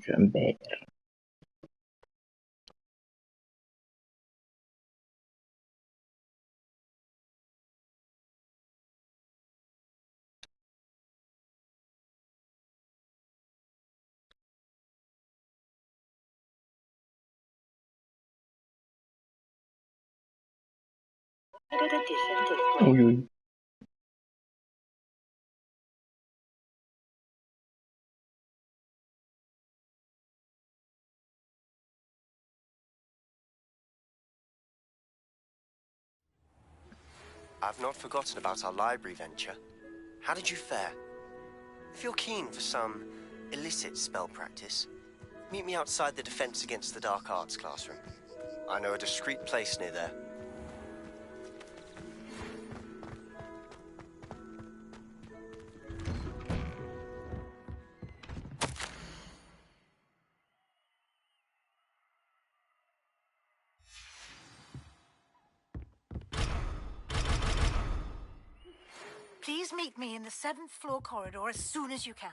Je vais me battre. Oui, oui. I've not forgotten about our library venture. How did you fare? If you're keen for some illicit spell practice, meet me outside the Defense Against the Dark Arts classroom. I know a discreet place near there. Please meet me in the 7th floor corridor as soon as you can.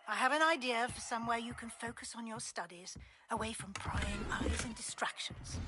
I have an idea for somewhere you can focus on your studies, away from prying eyes and distractions.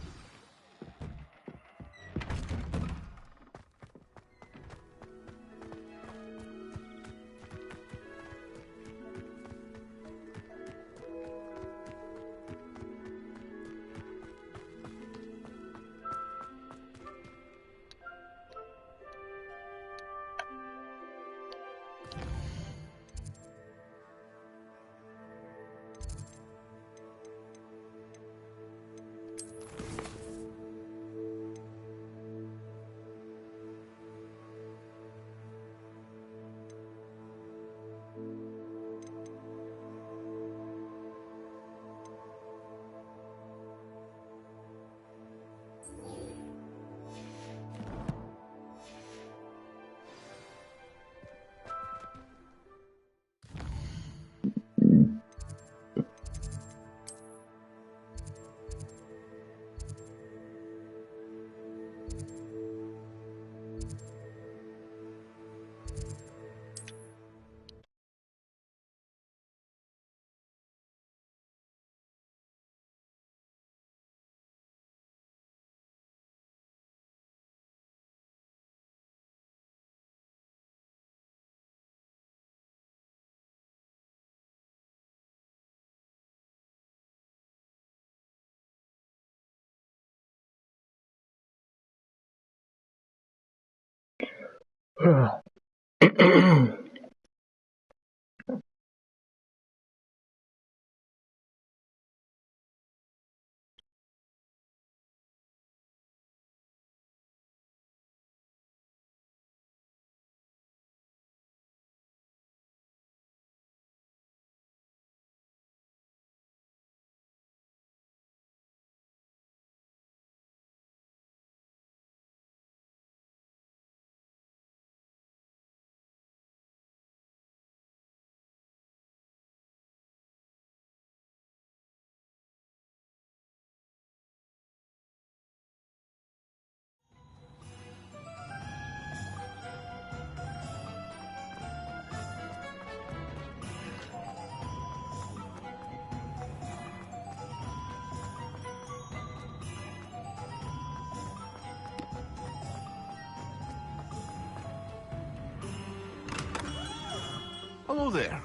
Hello there.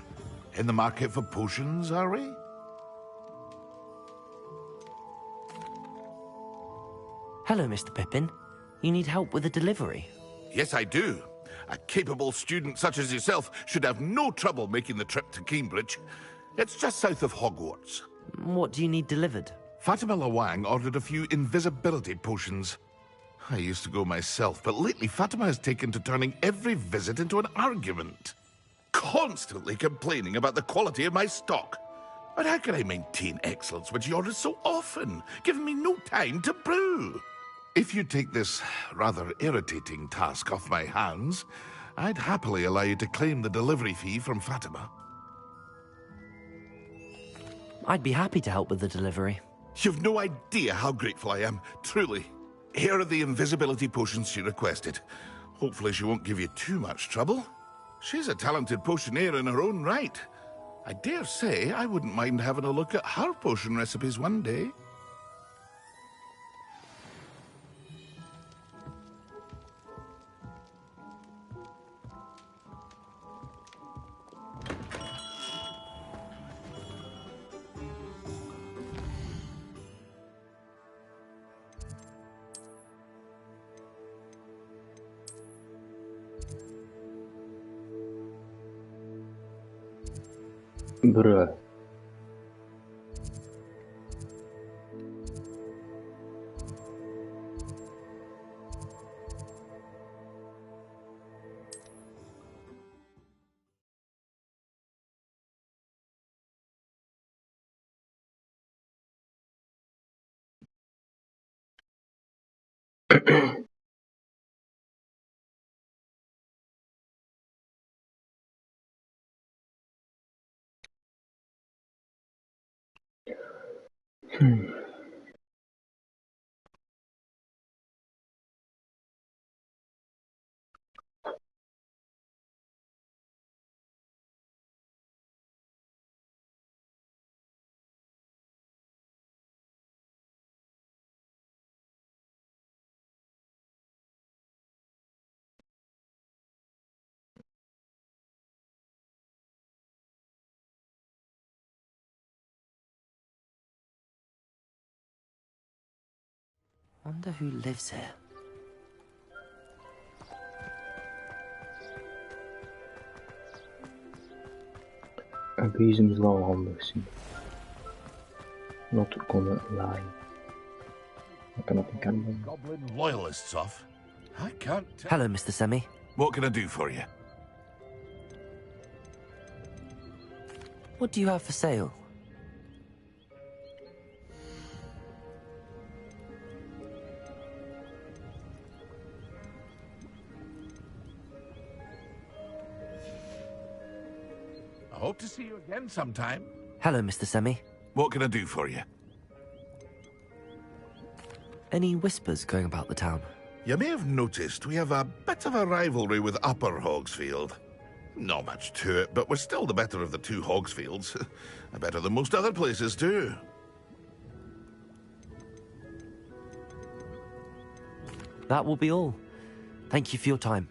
In the market for potions, are we? Hello, Mr. Pippin. You need help with a delivery? Yes, I do. A capable student such as yourself should have no trouble making the trip to Cambridge. It's just south of Hogwarts. What do you need delivered? Fatima Lawang ordered a few invisibility potions. I used to go myself, but lately Fatima has taken to turning every visit into an argument. Constantly complaining about the quality of my stock. But how can I maintain excellence when she orders so often, giving me no time to brew? If you take this rather irritating task off my hands, I'd happily allow you to claim the delivery fee from Fatima. I'd be happy to help with the delivery. You've no idea how grateful I am, truly. Here are the invisibility potions she requested. Hopefully she won't give you too much trouble. She's a talented potioneer in her own right. I dare say I wouldn't mind having a look at her potion recipes one day. Bruh. Wonder who lives here. Abusum's wel handig zien. Not gonna lie. Ik kan dat niet kennen. Goblin loyalists off. I can't tell. Hello, Mr. Semi. What can I do for you? What do you have for sale? I hope to see you again sometime. Hello, Mr. Semi. What can I do for you? Any whispers going about the town? You may have noticed we have a bit of a rivalry with Upper Hogsfield. Not much to it, but we're still the better of the two Hogsfields. Better than most other places, too. That will be all. Thank you for your time.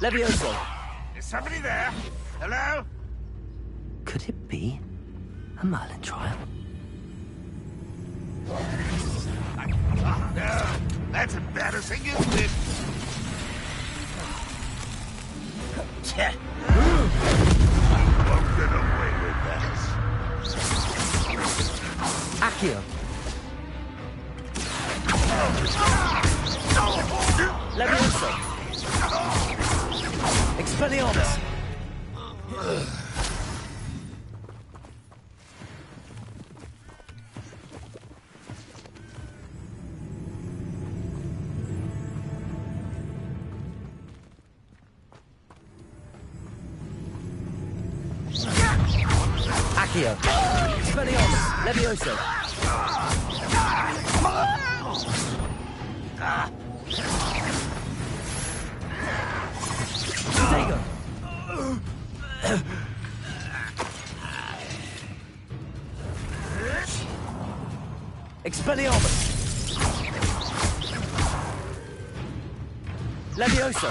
Levioso! Is somebody there? Hello? Could it be a Merlin trial? No, that's embarrassing, isn't it? Won't get away with that. Accio! Levioso! Expelliarmus! Accio! Expelliarmus! Levioso! Stego! Expelliarmus! Levioso!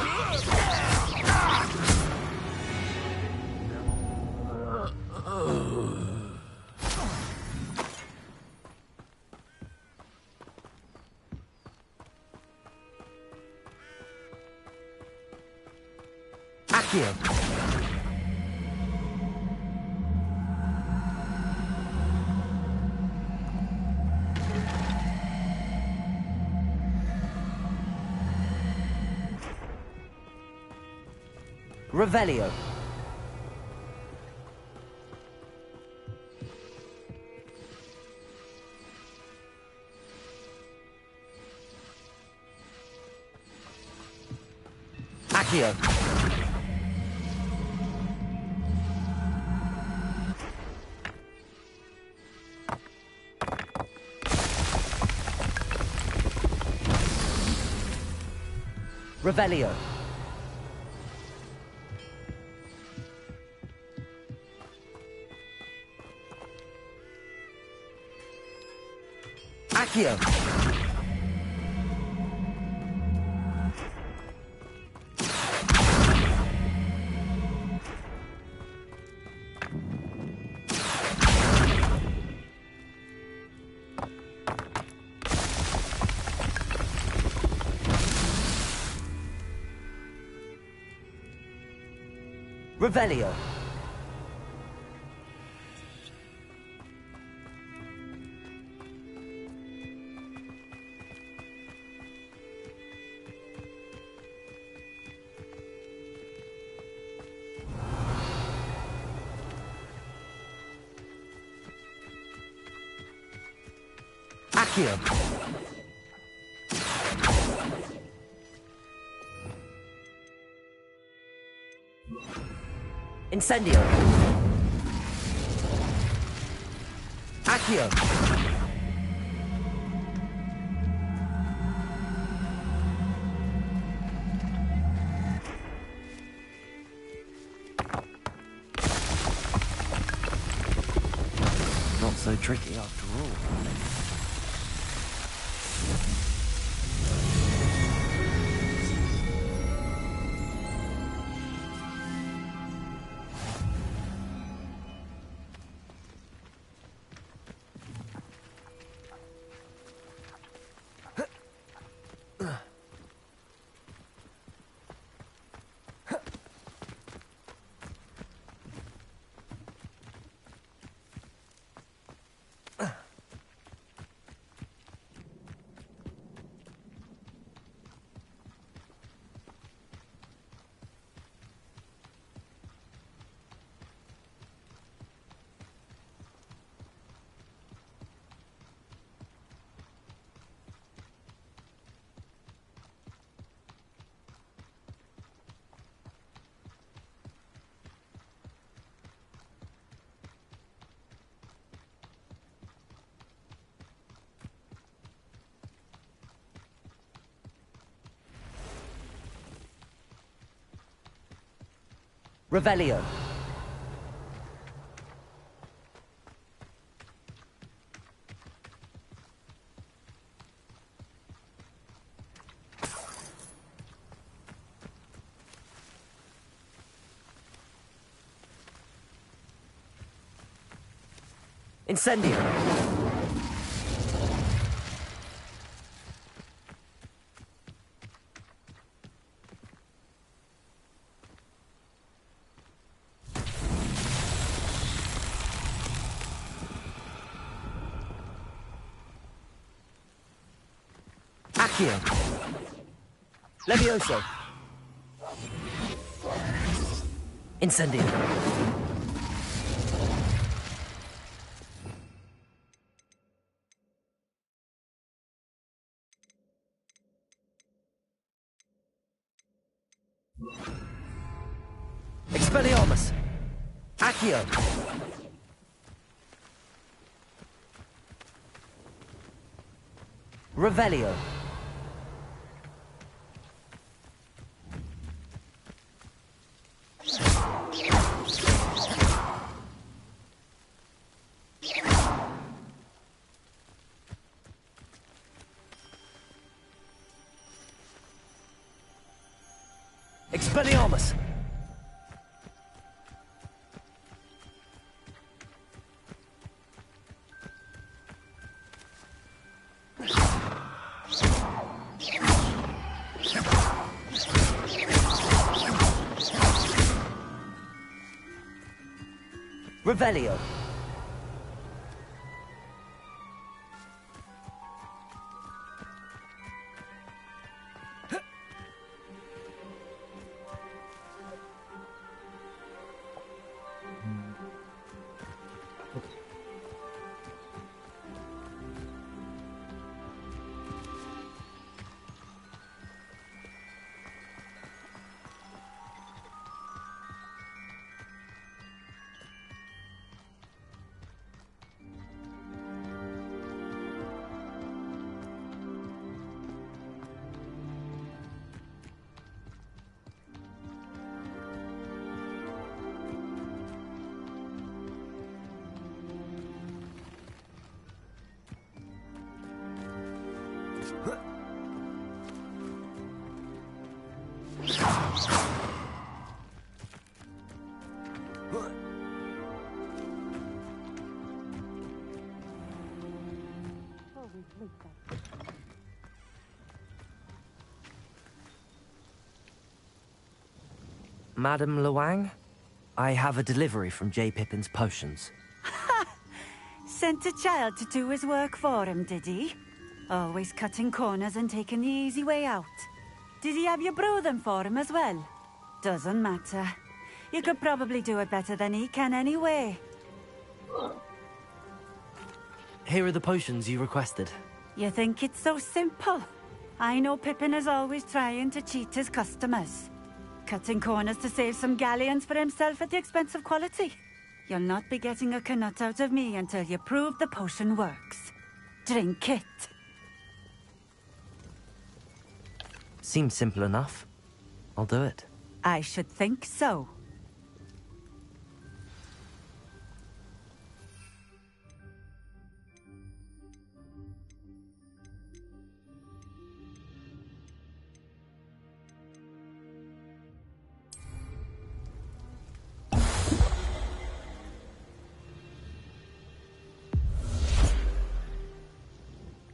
Accio! Revelio! Accio! Revelio! Accio! Revelio! Accio! Incendio! Accio! Not so tricky after all. Revelio. Incendio. Accio. Levioso. Incendio. Expelliarmus. Accio. Revelio. Expelliarmus. Revelio. Madam Luang, I have a delivery from J. Pippin's potions. Sent a child to do his work for him, did he? Always cutting corners and taking the easy way out. Did he have you brew them for him as well? Doesn't matter. You could probably do it better than he can anyway. Here are the potions you requested. You think it's so simple? I know Pippin is always trying to cheat his customers. Cutting corners to save some galleons for himself at the expense of quality. You'll not be getting a canut out of me until you prove the potion works. Drink it. Seems simple enough. I'll do it. I should think so.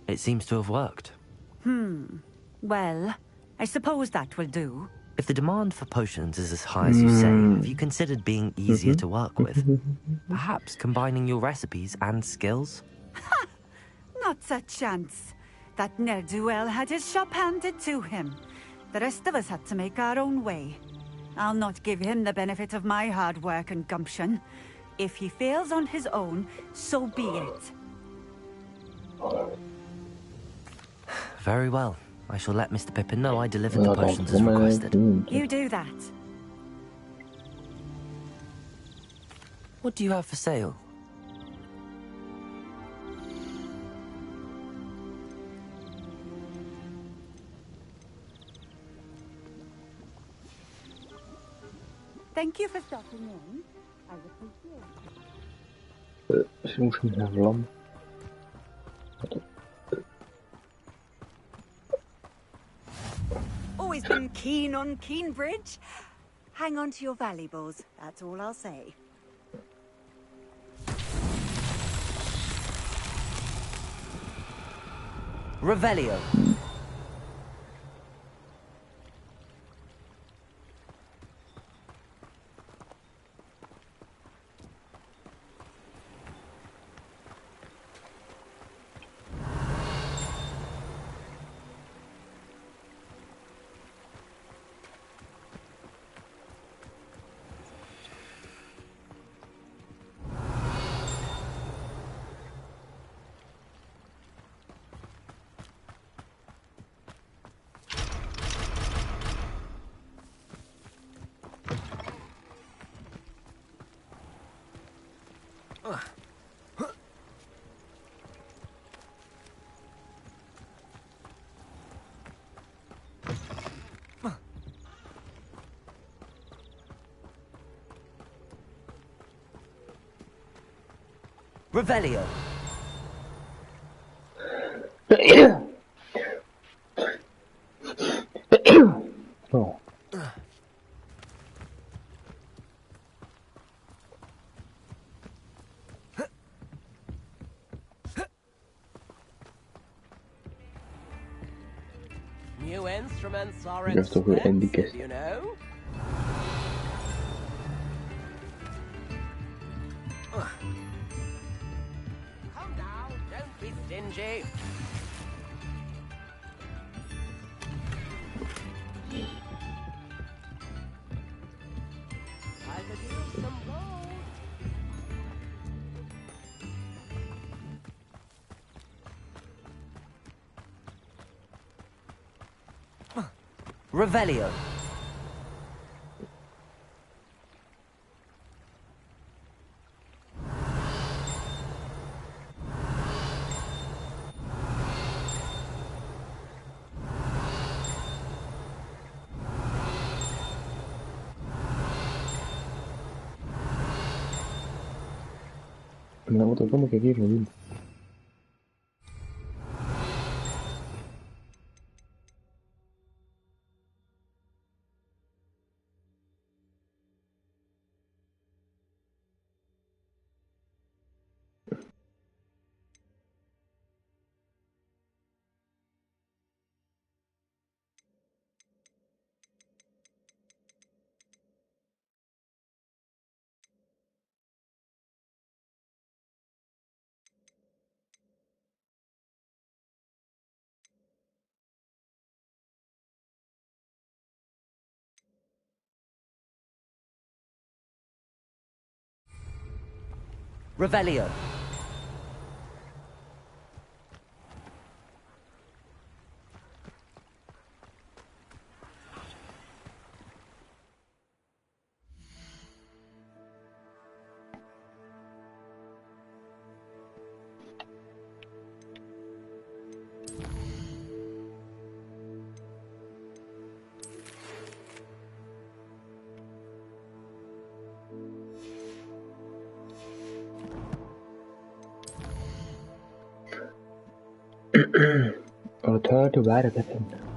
It seems to have worked. Well, I suppose that will do. If the demand for potions is as high as you say, have you considered being easier to work with? Perhaps combining your recipes and skills? Not a chance. That ne'er-do-well had his shop handed to him. The rest of us had to make our own way. I'll not give him the benefit of my hard work and gumption. If he fails on his own, so be it. Very well. I shall let Mr. Pippin know I delivered the potions as requested. You do that. What do you have for sale? Thank you for stopping in. I appreciate it. Ze moesten naar lam. Always been keen on Keenbridge. Hang on to your valuables, that's all I'll say. Revelio. Revelio. Oh. New instruments are Jag står för en expensive, you know. Come now, don't be stingy. I could use some gold. Revelio. Me la boto como que quiero, dime. Revelio. Return to where weapon.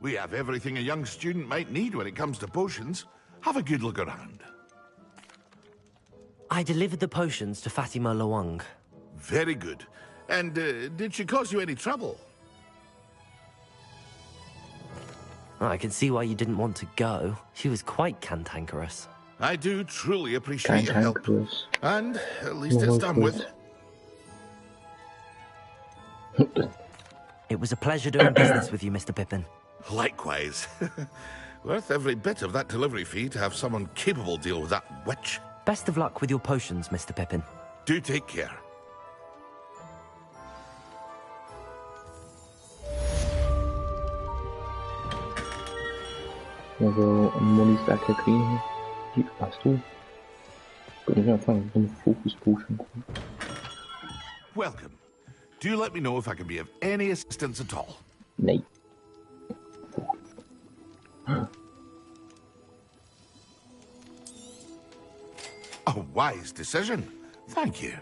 We have everything a young student might need when it comes to potions. Have a good look around. I delivered the potions to Fatima Lawang. Very good. And did she cause you any trouble? I can see why you didn't want to go. She was quite cantankerous. I do truly appreciate your help. Cantankerous. And at least it's done with. It was a pleasure doing business with you, Mr. Pippin. Likewise. Worth every bit of that delivery fee to have someone capable deal with that witch. Best of luck with your potions, Mr. Pippin. Do take care.那个我们魔力斯还可以一个法术，搁这放那么 focus potion。 Welcome. Do let me know if I can be of any assistance at all. 没。A wise decision. Thank you.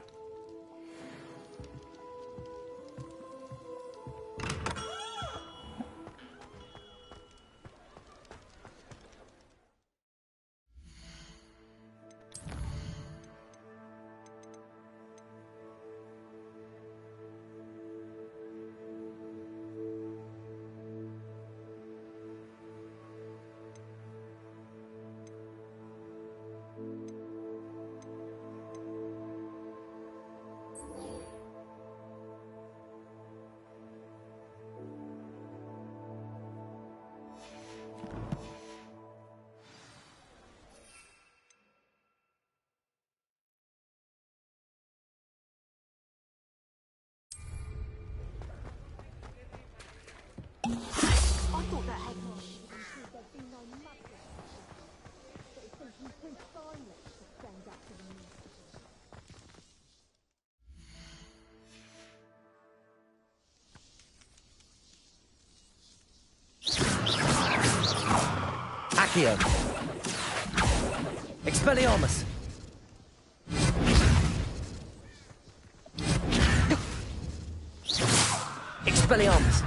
Accio. Expelliarmus. Expelliarmus.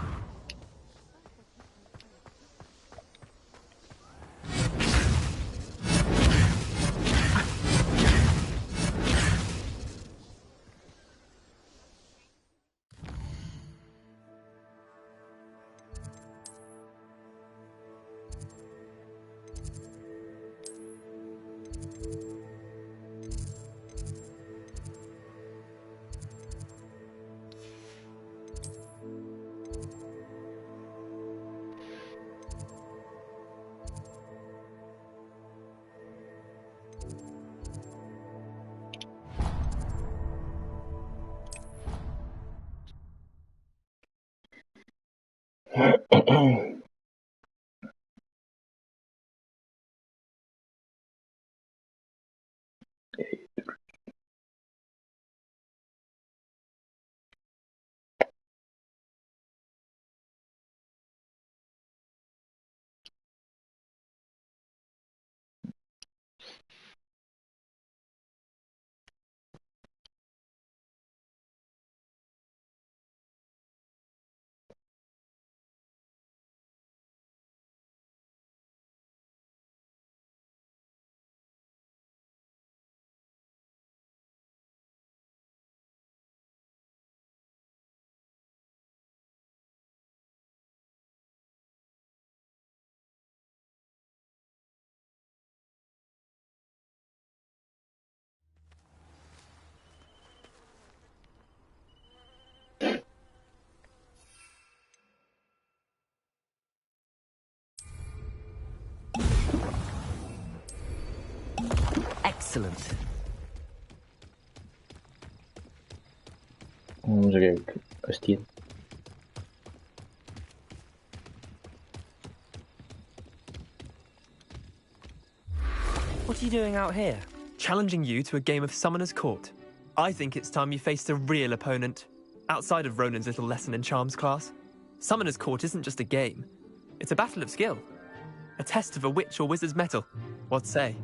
Excellent. Vamos a ver Castilla. What are you doing out here? Challenging you to a game of Summoner's Court. I think it's time you faced a real opponent, outside of Ronan's little lesson in charms class. Summoner's Court isn't just a game. It's a battle of skill. A test of a witch or wizard's mettle. What say?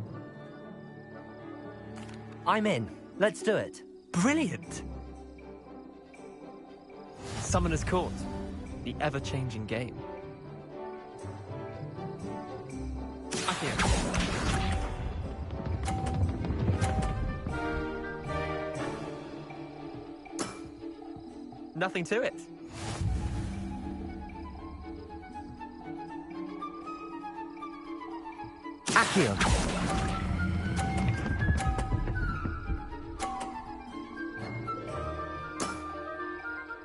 I'm in. Let's do it. Brilliant! Summoner's Court. The ever-changing game. Nothing to it. Accio.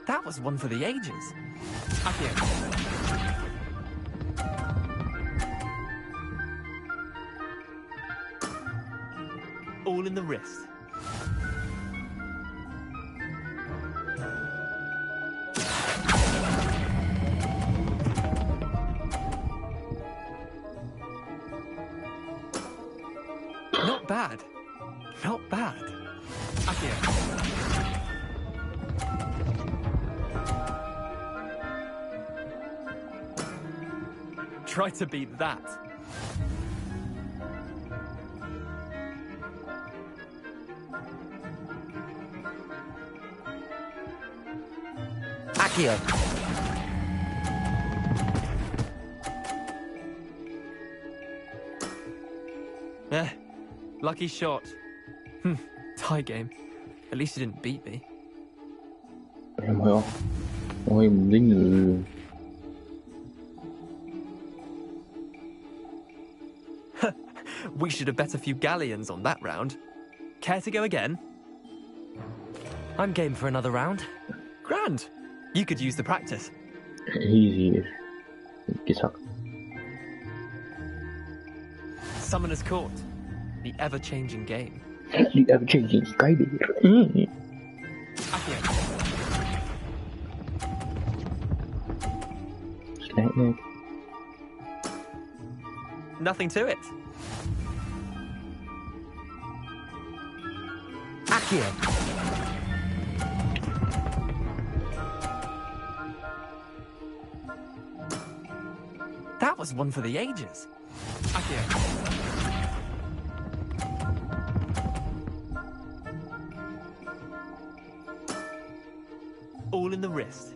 That was one for the ages. Accio. All in the wrist. Not bad. Not bad. Accio. Try to beat that. Accio. Lucky shot. Tie game. At least you didn't beat me. 뭐야? 어이 문쟁이를. We should have bet a few galleons on that round. Care to go again? I'm game for another round. Grand. You could use the practice. Easy. 기사. Summoner's Court. The ever-changing game. The ever-changing sky there. Accio. Snack. Nothing to it. Accio. That was one for the ages. Accio. All in the wrist.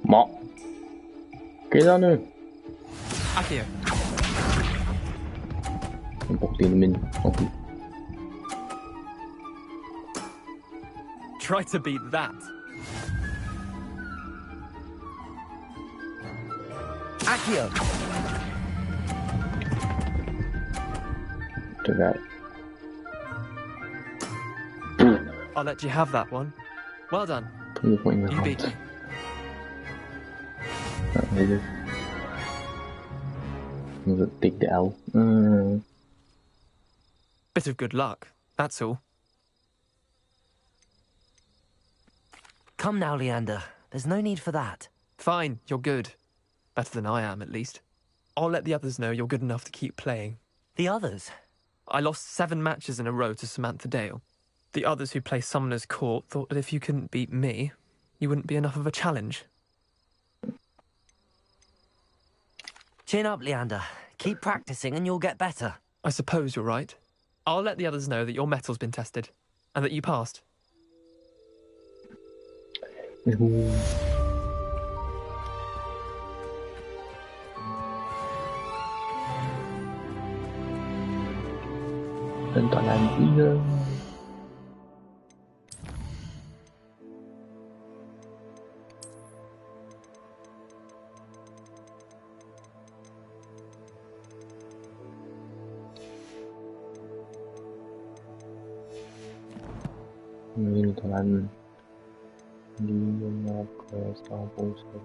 뭐? 계단을 Accio. 복대는 Try to beat that. Accio. to that. I'll let you have that one. Well done. You You beat me. Take the L. Bit of good luck, that's all. Come now, Leander. There's no need for that. Fine, you're good. Better than I am, at least. I'll let the others know you're good enough to keep playing. The others? I lost 7 matches in a row to Samantha Dale. The others who play Summoner's Court thought that if you couldn't beat me, you wouldn't be enough of a challenge. Chin up, Leander. Keep practicing and you'll get better. I suppose you're right. I'll let the others know that your metal's been tested, and that you passed. Lên tòa làm gì nữa? Lên tòa làm đi một sau bộ sự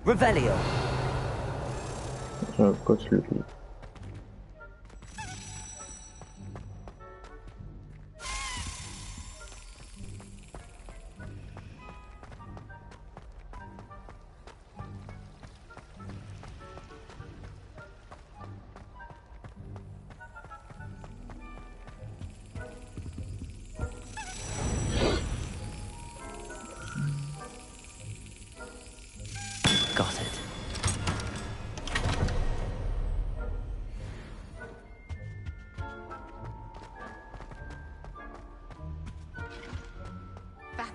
Revelio. Pourquoi tu le lis? Got it.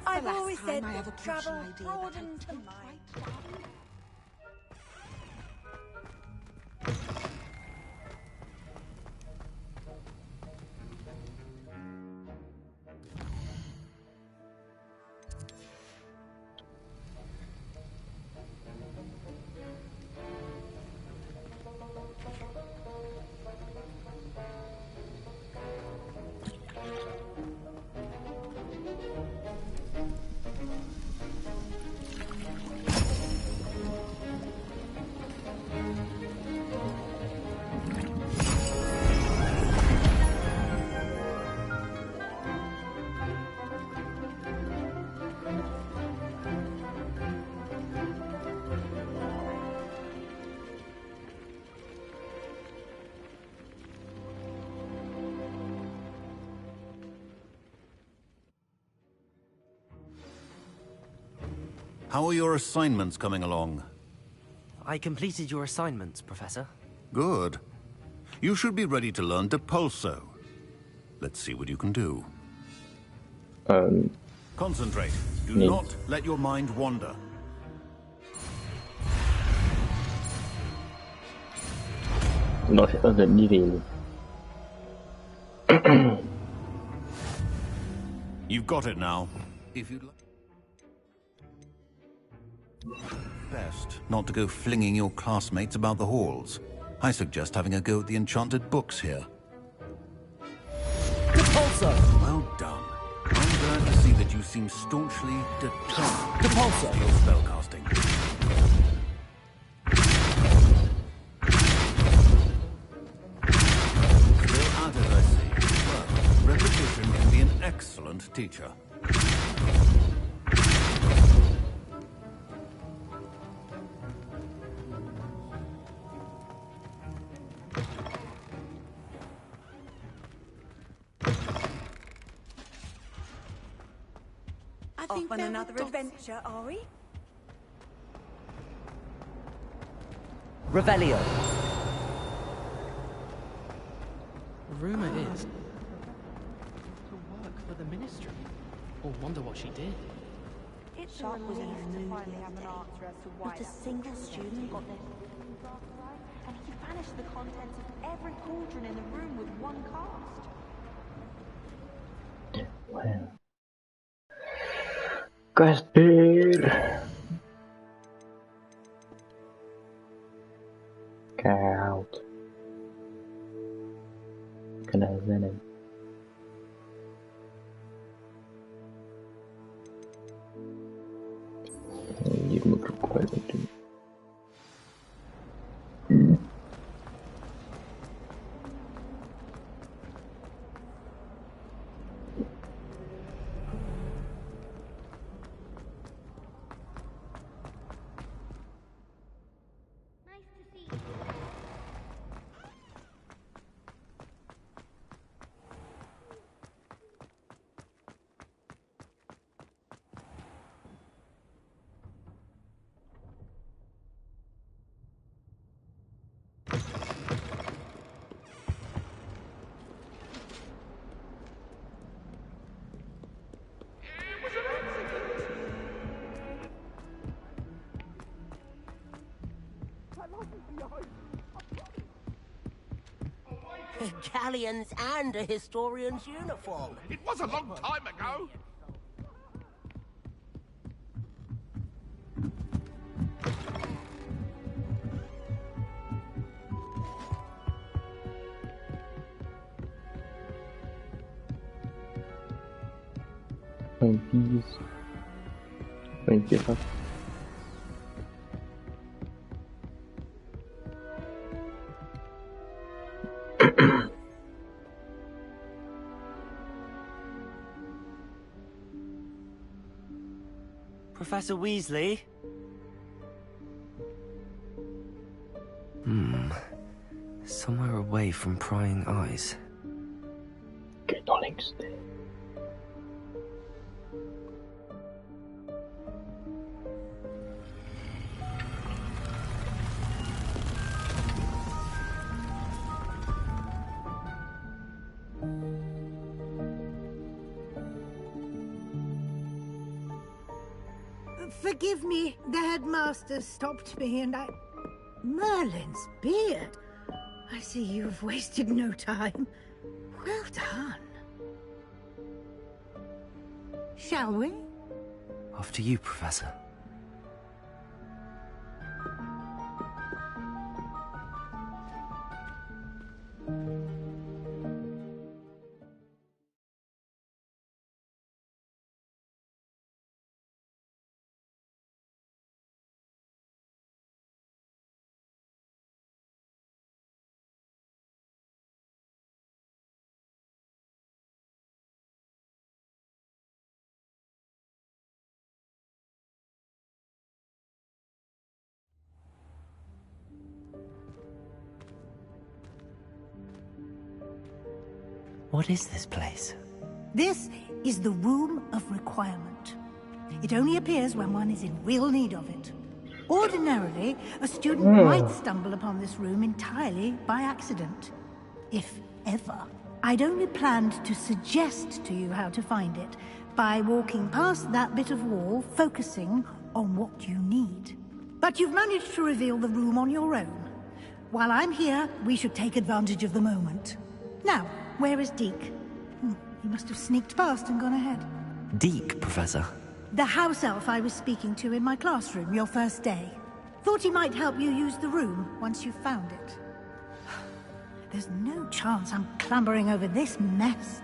I've always said that travel broadens the mind. How are your assignments coming along? I completed your assignments, Professor. Good. You should be ready to learn Depulso. Let's see what you can do. Concentrate. Do not let your mind wander. Not needing. You've got it now. If you'd like. Best not to go flinging your classmates about the halls. I suggest having a go at the enchanted books here. Depulso! Well done. I'm glad to see that you seem staunchly determined Depulso! to your spellcasting. Still at it, I see. Well, repetition can be an excellent teacher. Off on another adventure, are we? Revelio. Rumor is to work for the ministry, or wonder what she did. It's a relief to finally have an answer as to why not a single student got their and he vanished the contents of every cauldron in the room with one cast. Well. Casper! Get out. Venom. Girme 40 koydum. Galleons and a historian's uniform. It was a long time ago. Thank you. Professor Weasley? Somewhere away from prying eyes. Get no links. Forgive me, the headmaster stopped me and I... Merlin's beard. I see you've wasted no time. Well done. Shall we? After you, Professor. What is this place? This is the Room of Requirement. It only appears when one is in real need of it. Ordinarily, a student might stumble upon this room entirely by accident. If ever. I'd only planned to suggest to you how to find it by walking past that bit of wall, focusing on what you need. But you've managed to reveal the room on your own. While I'm here, we should take advantage of the moment. Now, where is Deke? He must have sneaked past and gone ahead. Deke, Professor. The house elf I was speaking to in my classroom your first day. Thought he might help you use the room once you've found it. There's no chance I'm clambering over this mess.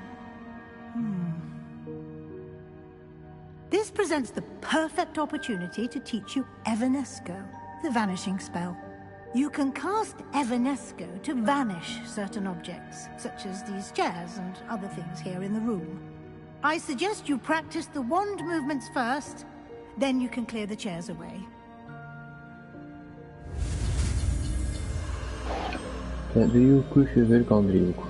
This presents the perfect opportunity to teach you Evanesco, the vanishing spell. You can cast Evanesco to vanish certain objects, such as these chairs and other things here in the room. I suggest you practice the wand movements first, then you can clear the chairs away. Drijuku się wielką drijuku.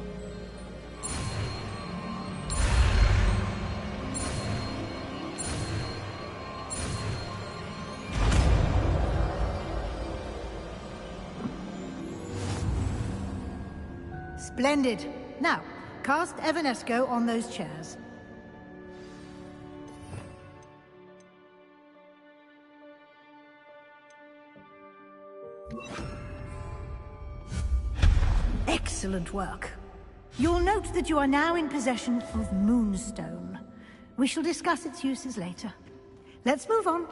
Splendid. Now, cast Evanesco on those chairs. Excellent work. You'll note that you are now in possession of Moonstone. We shall discuss its uses later. Let's move on.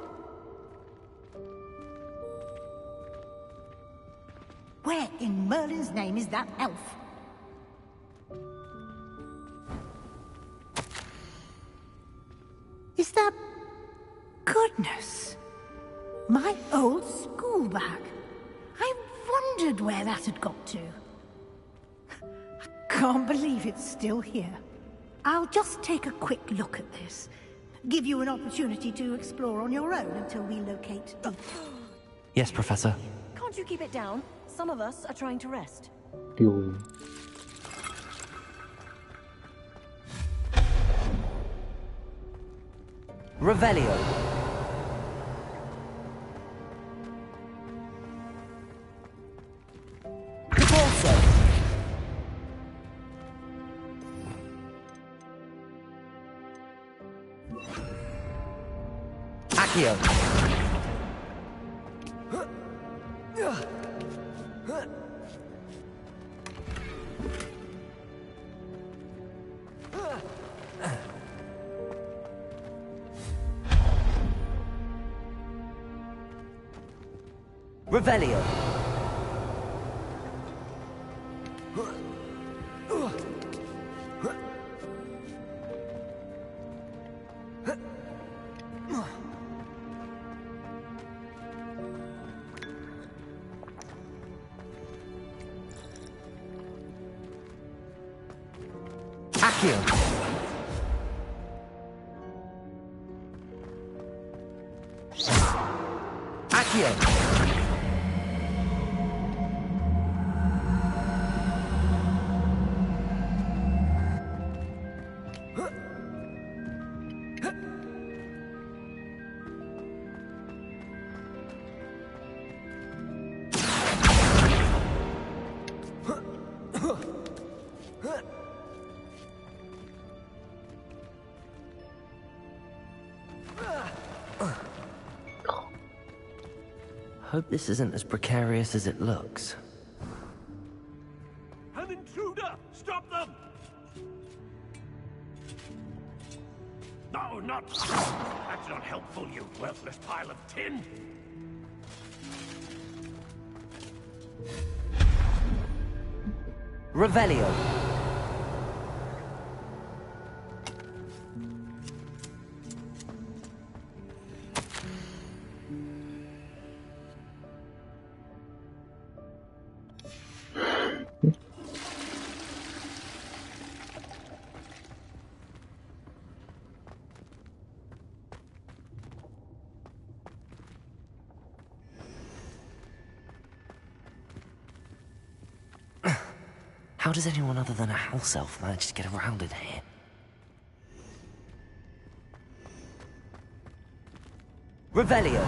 Where in Merlin's name is that elf? Is that... Goodness! My old school bag. I wondered where that had got to. I can't believe it's still here. I'll just take a quick look at this. Give you an opportunity to explore on your own until we locate Deep. Yes, Professor. Can't you keep it down? Some of us are trying to rest. Yo. Revelio. Repulso. Accio. Revelio. Accio. Accio. Hope this isn't as precarious as it looks. An intruder! Stop them! No, not... That's not helpful, you worthless pile of tin! Revelio. How does anyone other than a house elf manage to get around in here? Revelio.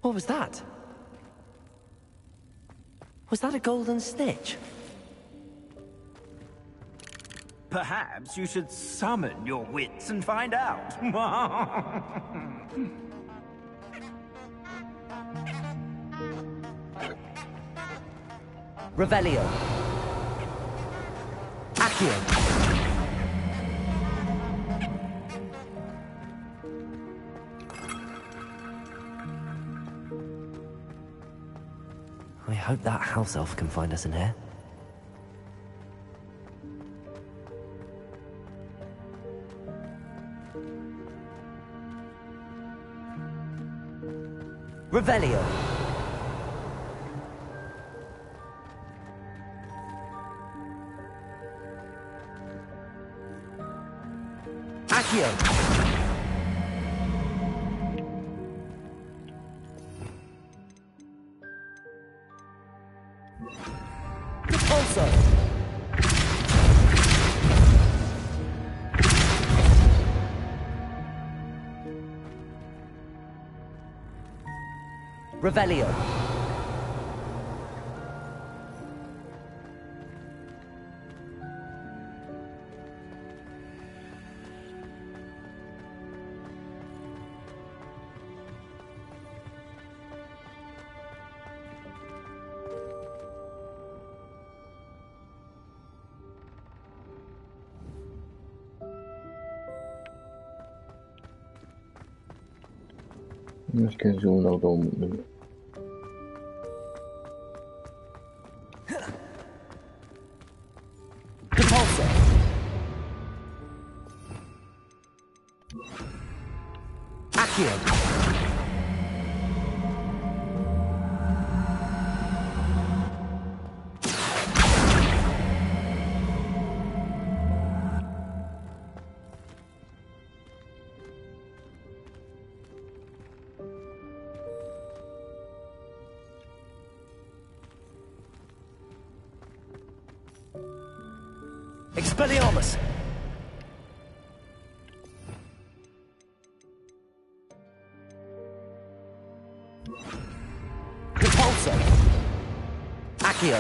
What was that? Was that a golden snitch? Perhaps you should summon your wits and find out. Revelio. Accio. I hope that house elf can find us in here. Revelio. Accio. Repulso. Revelio. Acho que é João não dá um... Accio. Expelliarmus! Repulsor! Accio!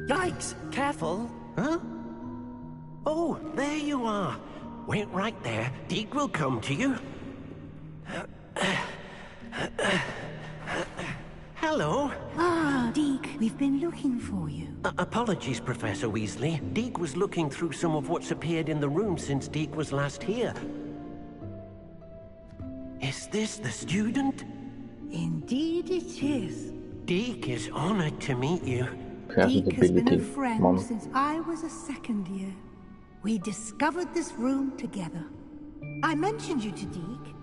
Yikes! Careful! Huh? Oh, there you are. Wait right there. Deke will come to you. Hello. Ah, Deke, we've been looking for you. Apologies, Professor Weasley. Deke was looking through some of what's appeared in the room since Deke was last here. Is this the student? Indeed it is. Deke is honored to meet you. Deke has been a friend since I was a second year. We discovered this room together. I mentioned you to Deke.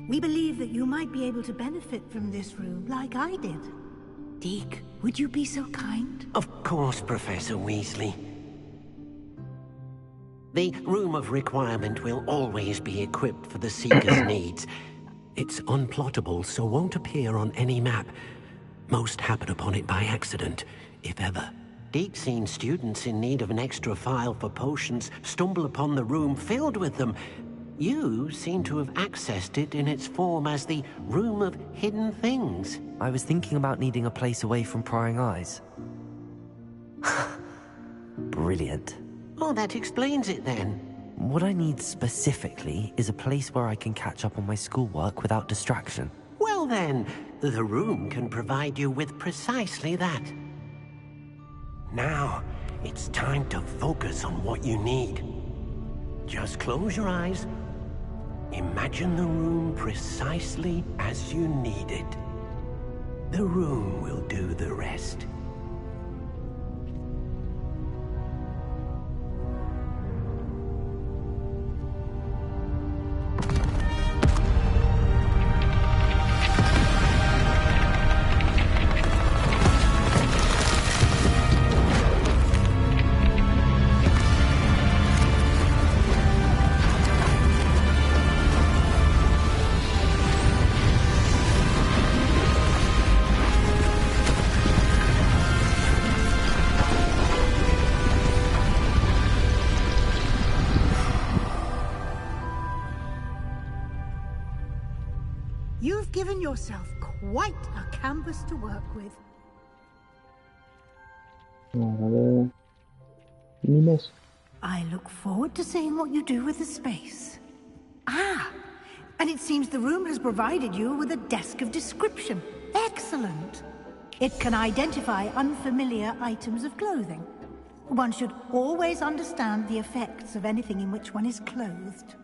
We believe that you might be able to benefit from this room like I did. Deke, would you be so kind? Of course, Professor Weasley. The Room of Requirement will always be equipped for the Seeker's needs. It's unplottable, so won't appear on any map. Most happen upon it by accident, if ever. Deke's seen students in need of an extra file for potions stumble upon the room filled with them. You seem to have accessed it in its form as the Room of Hidden Things. I was thinking about needing a place away from prying eyes. Brilliant. Oh, that explains it then. What I need specifically is a place where I can catch up on my schoolwork without distraction. Well then, the room can provide you with precisely that. Now, it's time to focus on what you need. Just close your eyes. Imagine the room precisely as you need it. The room will do the rest. You've given yourself quite a canvas to work with. I look forward to seeing what you do with the space. Ah, and it seems the room has provided you with a desk of description. Excellent. It can identify unfamiliar items of clothing. One should always understand the effects of anything in which one is clothed.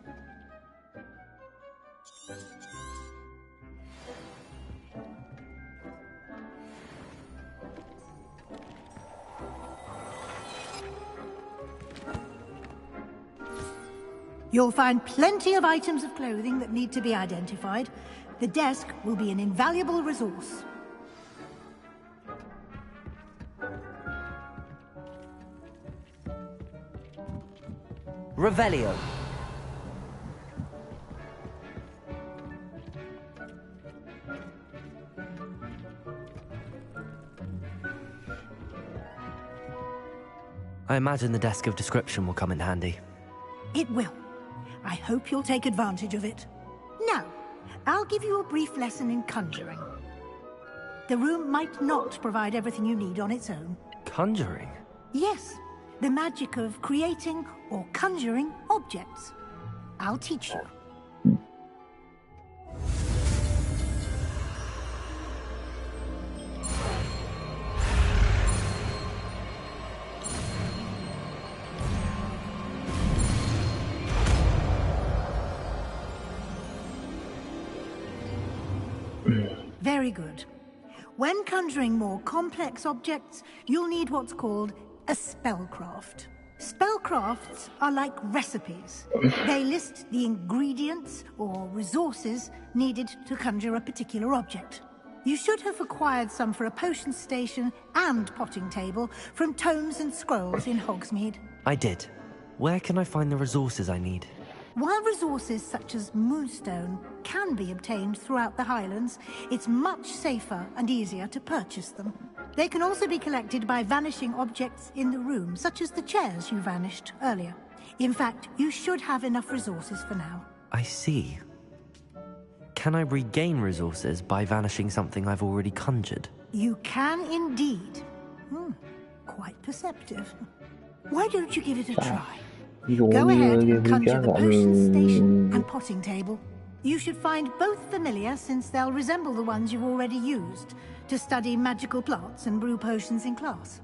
You'll find plenty of items of clothing that need to be identified. The desk will be an invaluable resource. Revelio. I imagine the desk of description will come in handy. It will. I hope you'll take advantage of it. Now, I'll give you a brief lesson in conjuring. The room might not provide everything you need on its own. Conjuring? Yes, the magic of creating or conjuring objects. I'll teach you. Very good. When conjuring more complex objects, you'll need what's called a spellcraft. Spellcrafts are like recipes. They list the ingredients or resources needed to conjure a particular object. You should have acquired some for a potion station and potting table from tomes and scrolls in Hogsmeade. I did. Where can I find the resources I need? While resources such as Moonstone can be obtained throughout the Highlands, it's much safer and easier to purchase them. They can also be collected by vanishing objects in the room, such as the chairs you vanished earlier. In fact, you should have enough resources for now. I see. Can I regain resources by vanishing something I've already conjured? You can indeed. Quite perceptive. Why don't you give it a try? Go ahead and conjure the potion station and potting table. You should find both familiar, since they'll resemble the ones you've already used to study magical plants and brew potions in class.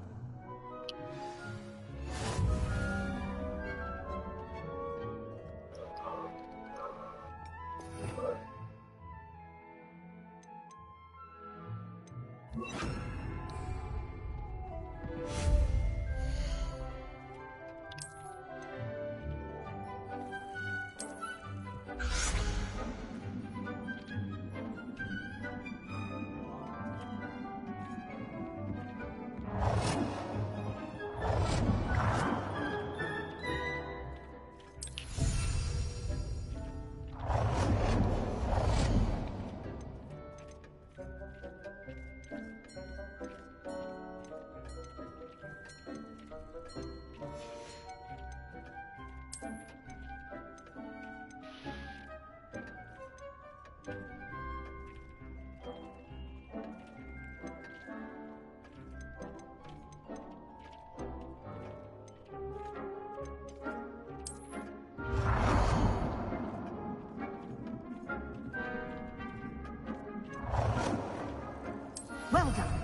Well done.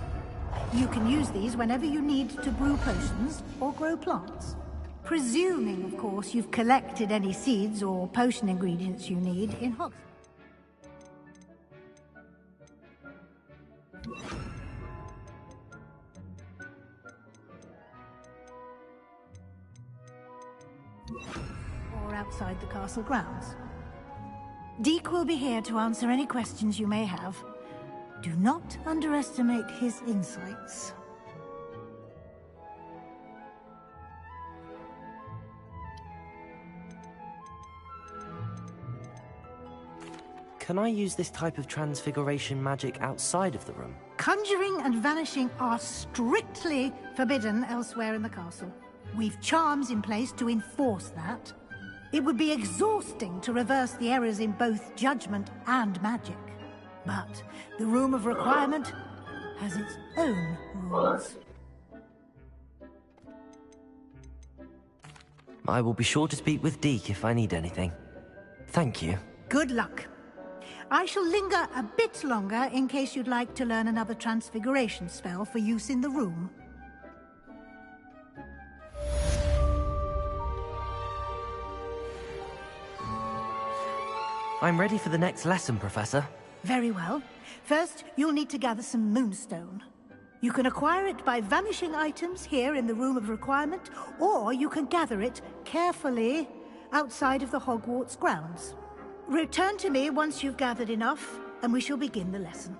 You can use these whenever you need to brew potions or grow plants. Presuming, of course, you've collected any seeds or potion ingredients you need in Hogsmeade. Or outside the castle grounds. Deke will be here to answer any questions you may have. Do not underestimate his insights. Can I use this type of transfiguration magic outside of the room? Conjuring and vanishing are strictly forbidden elsewhere in the castle. We've charms in place to enforce that. It would be exhausting to reverse the errors in both judgment and magic. But the Room of Requirement has its own rules. I will be sure to speak with Deke if I need anything. Thank you. Good luck. I shall linger a bit longer in case you'd like to learn another transfiguration spell for use in the room. I'm ready for the next lesson, Professor. Very well. First, you'll need to gather some Moonstone. You can acquire it by vanishing items here in the Room of Requirement, or you can gather it carefully outside of the Hogwarts grounds. Return to me once you've gathered enough, and we shall begin the lesson.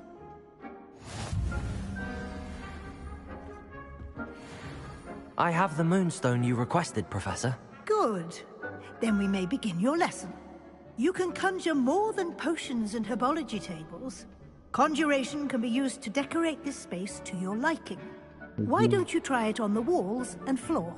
I have the Moonstone you requested, Professor. Good. Then we may begin your lesson. You can conjure more than potions and herbology tables. Conjuration can be used to decorate this space to your liking. Why don't you try it on the walls and floor?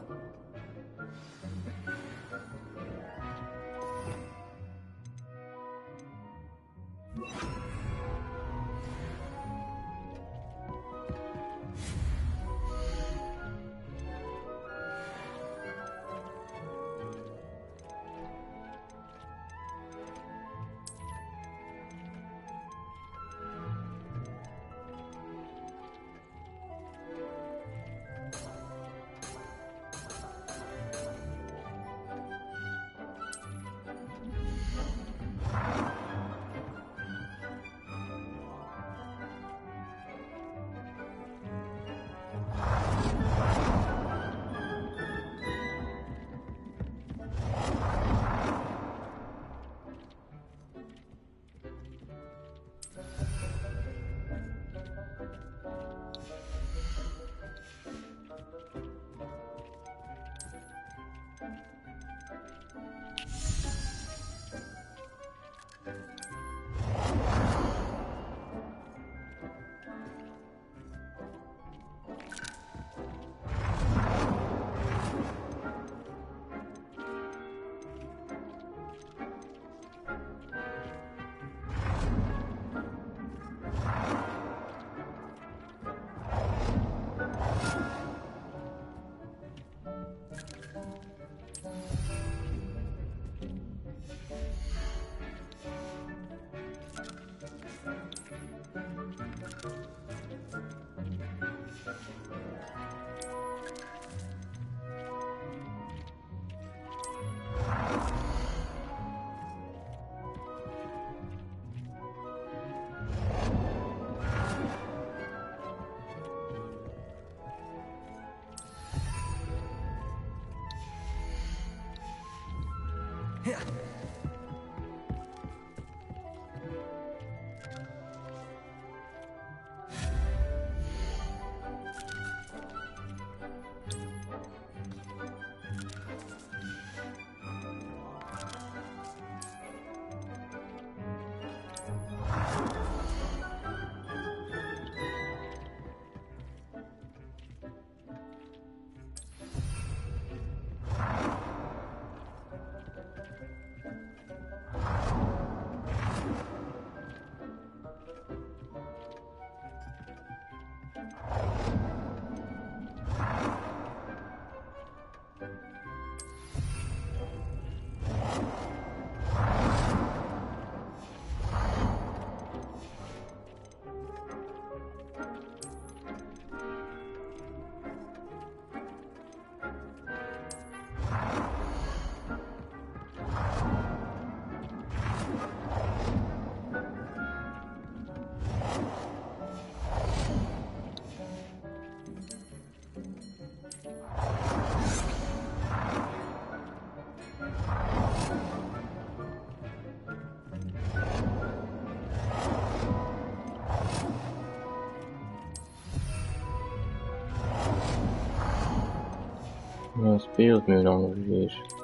Não, speelt nu dan weer.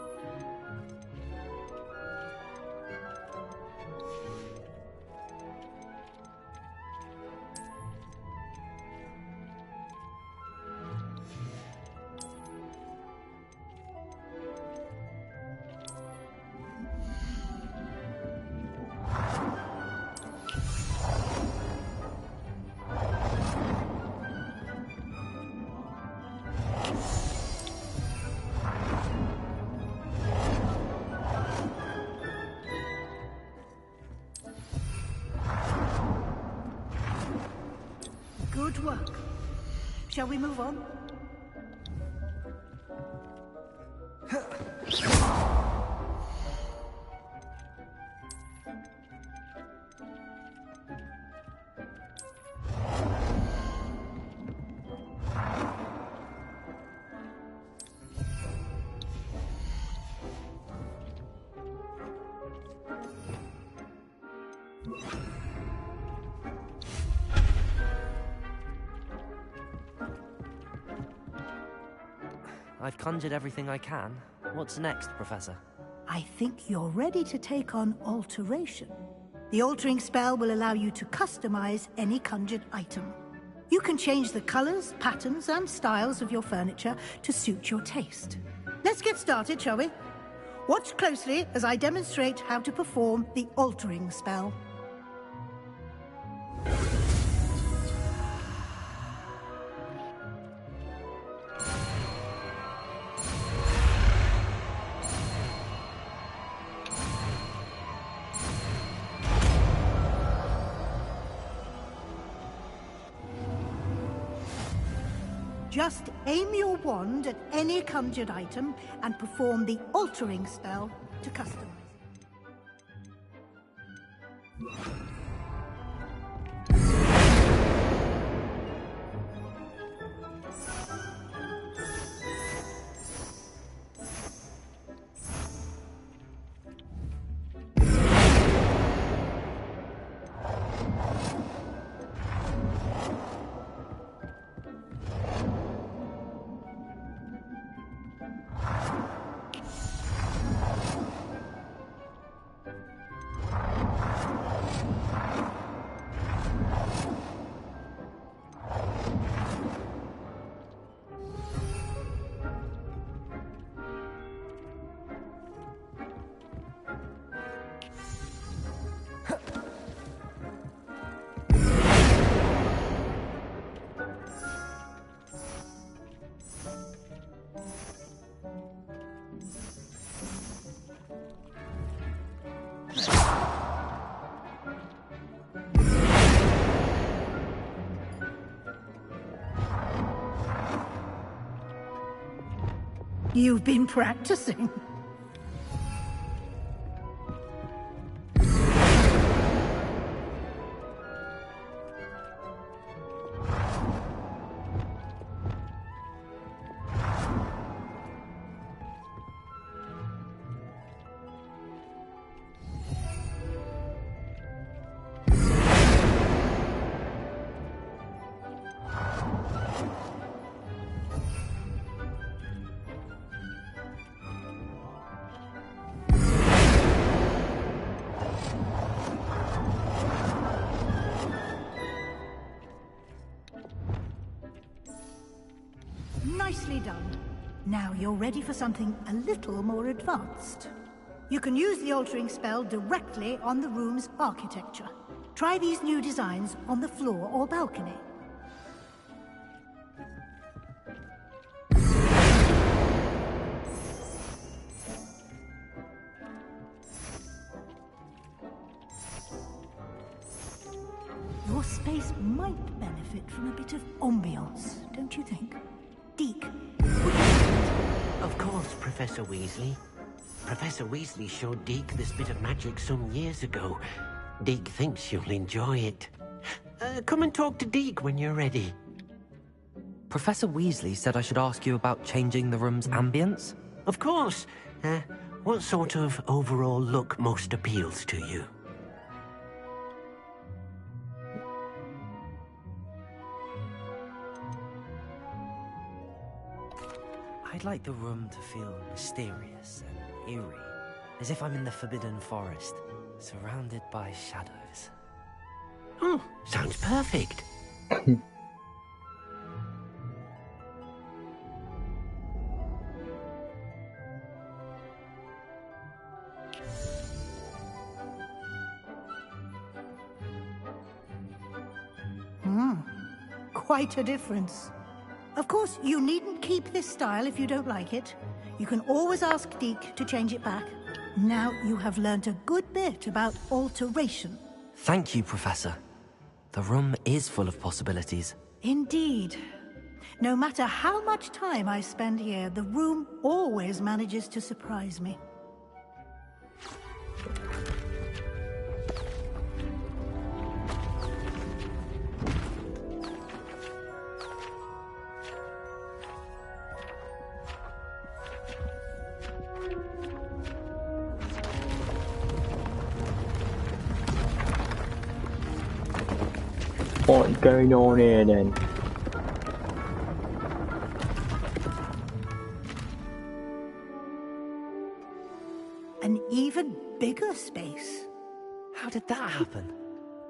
Good work. Shall we move on? I've conjured everything I can. What's next, Professor? I think you're ready to take on alteration. The altering spell will allow you to customize any conjured item. You can change the colors, patterns, and styles of your furniture to suit your taste. Let's get started, shall we? Watch closely as I demonstrate how to perform the altering spell. Just aim your wand at any conjured item and perform the altering spell to customize it. You've been practicing. Nicely done. Now you're ready for something a little more advanced. You can use the altering spell directly on the room's architecture. Try these new designs on the floor or balcony. Your space might benefit from a bit of ambiance, don't you think? Deek. Of course, Professor Weasley. Professor Weasley showed Deke this bit of magic some years ago. Deke thinks you'll enjoy it. Come and talk to Deke when you're ready. Professor Weasley said I should ask you about changing the room's ambience? Of course. What sort of overall look most appeals to you? I'd like the room to feel mysterious and eerie, as if I'm in the Forbidden Forest, surrounded by shadows. Oh, sounds perfect. Quite a difference. Of course, you needn't keep this style if you don't like it. You can always ask Deke to change it back. Now you have learnt a good bit about alteration. Thank you, Professor. The room is full of possibilities. Indeed. No matter how much time I spend here, the room always manages to surprise me. What's going on here then? An even bigger space. How did that happen?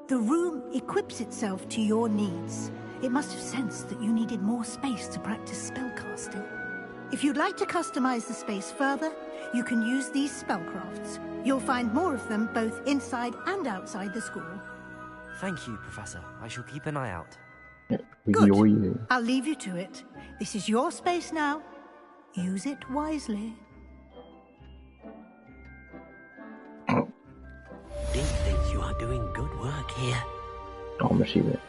The room equips itself to your needs. It must have sensed that you needed more space to practice spellcasting. If you'd like to customize the space further, you can use these spellcrafts. You'll find more of them both inside and outside the school. Thank you, Professor. I shall keep an eye out. Good. I'll leave you to it. This is your space now. Use it wisely. Deke thinks you are doing good work here. Oh, I'm receive it.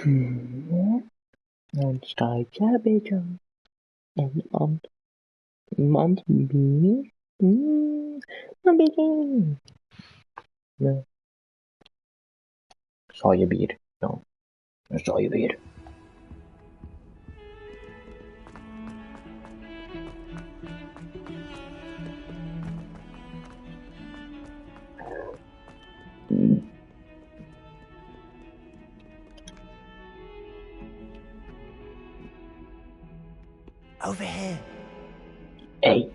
And strike cabbage and Mount B. No. Sojabier. No. Sojabier. Over here. Hey.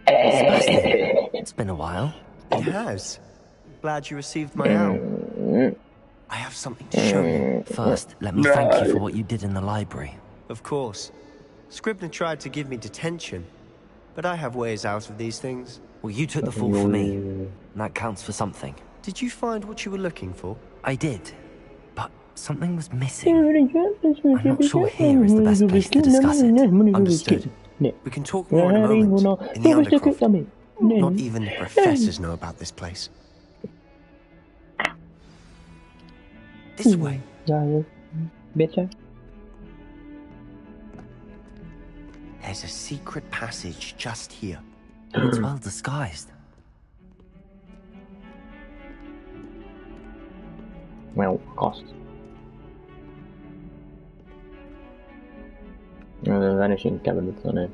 Sebastian, it's been a while. It has. Glad you received my owl. I have something to show you. First, let me thank you for what you did in the library. Of course. Scribner tried to give me detention, but I have ways out of these things. Well, you took the fall for me, and that counts for something. Did you find what you were looking for? I did, but something was missing. I'm not sure here is the best place to discuss it. Understood. We can talk more in a moment, in the Undercroft. Not even the professors know about this place. This way. Better. There's a secret passage just here. It's well disguised. Well, cost. Oh, the vanishing cabinets on it.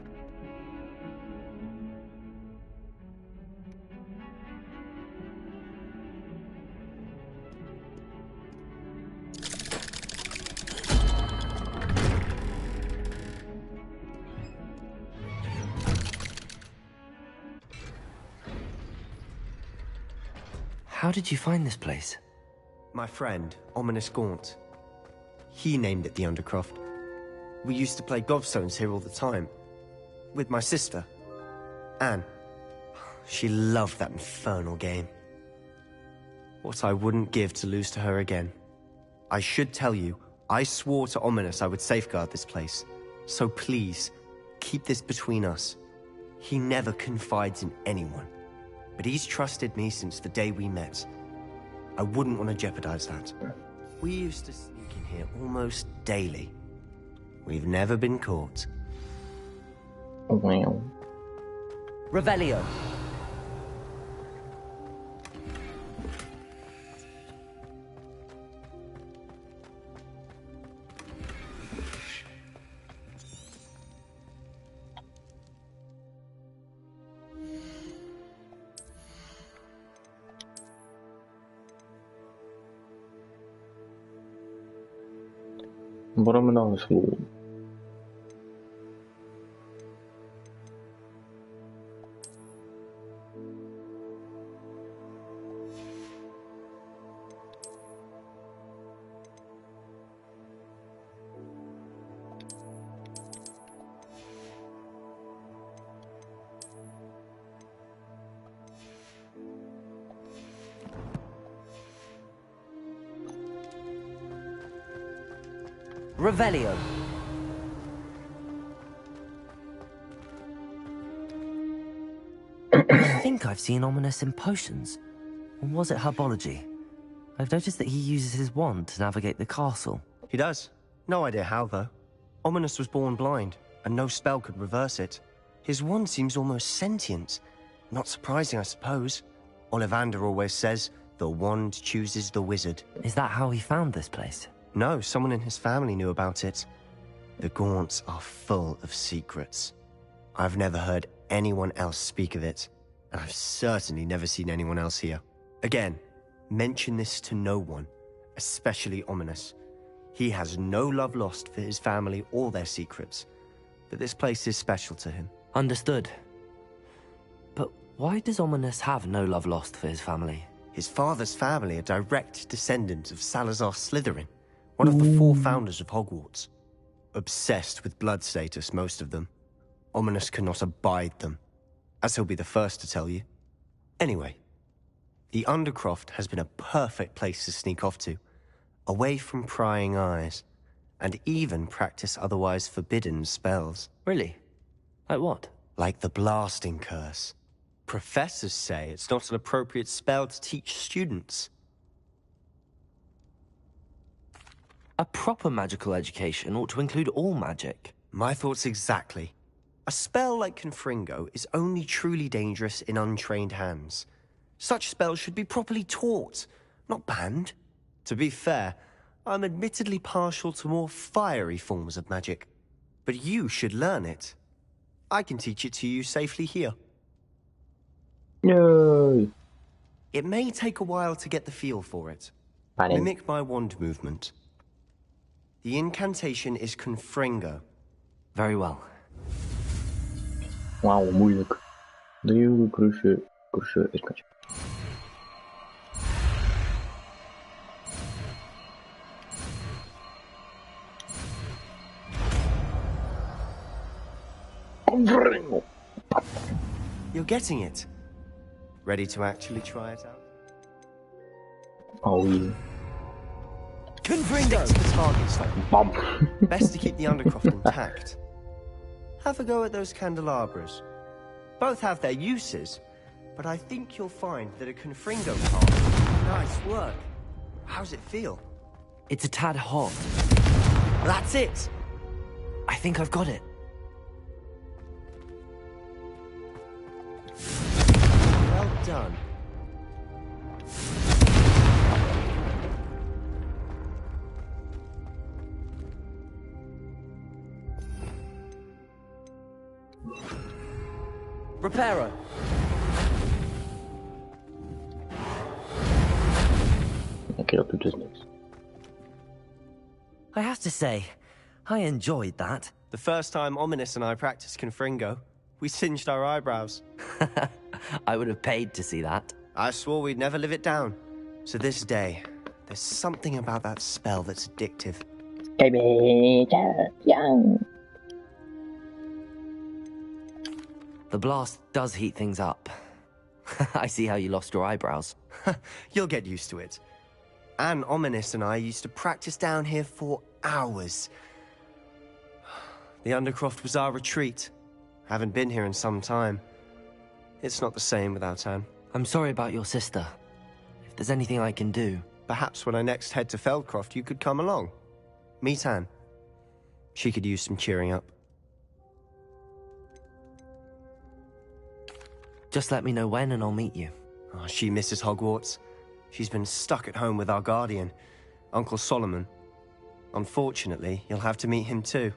How did you find this place? My friend, Ominous Gaunt. He named it the Undercroft. We used to play gobstones here all the time. With my sister, Anne. She loved that infernal game. What I wouldn't give to lose to her again. I should tell you, I swore to Ominous I would safeguard this place. So please, keep this between us. He never confides in anyone. But he's trusted me since the day we met. I wouldn't want to jeopardize that. We used to sneak in here almost daily. We've never been caught. Wow. Revelio. Bromedal's Floor. Revelio. I think I've seen Ominous in potions. Or was it herbology? I've noticed that he uses his wand to navigate the castle. He does. No idea how, though. Ominous was born blind, and no spell could reverse it. His wand seems almost sentient. Not surprising, I suppose. Ollivander always says, the wand chooses the wizard. Is that how he found this place? No, someone in his family knew about it. The Gaunts are full of secrets. I've never heard anyone else speak of it, and I've certainly never seen anyone else here. Again, mention this to no one, especially Ominous. He has no love lost for his family or their secrets, but this place is special to him. Understood. But why does Ominous have no love lost for his family? His father's family are direct descendants of Salazar Slytherin, one of the 4 founders of Hogwarts. Obsessed with blood status, most of them. Ominous cannot abide them, as he'll be the first to tell you. Anyway, the Undercroft has been a perfect place to sneak off to, away from prying eyes, and even practice otherwise forbidden spells. Really? Like what? Like the blasting curse. Professors say it's not an appropriate spell to teach students. A proper magical education ought to include all magic. My thoughts exactly. A spell like Confringo is only truly dangerous in untrained hands. Such spells should be properly taught, not banned. To be fair, I'm admittedly partial to more fiery forms of magic. But you should learn it. I can teach it to you safely here. Yay! It may take a while to get the feel for it. Panen. Mimic my wand movement. The incantation is Confringo. Very well. Wauw, moeilijk. Driehoeken, kruisje, vierkantje. Confringo. You're getting it. Ready to actually try it out? Oh yeah. Confringo! Stick to the target slightly. Bam. Best to keep the undercroft intact. Have a go at those candelabras. Both have their uses, but I think you'll find that a Confringo card... Nice work. How's it feel? It's a tad hot. That's it! I think I've got it. Well done. Reparo. Oké, dat doet dus niks. I have to say, I enjoyed that. The first time Ominous and I practiced Confringo, we singed our eyebrows. I would have paid to see that. I swore we'd never live it down. To this day, there's something about that spell that's addictive. The blast does heat things up. I see how you lost your eyebrows. You'll get used to it. Anne Ominous and I used to practice down here for hours. The Undercroft was our retreat. Haven't been here in some time. It's not the same without Anne. I'm sorry about your sister. If there's anything I can do... Perhaps when I next head to Feldcroft, you could come along. Meet Anne. She could use some cheering up. Just let me know when and I'll meet you. Oh, she misses Hogwarts. She's been stuck at home with our guardian, Uncle Solomon. Unfortunately, you'll have to meet him too.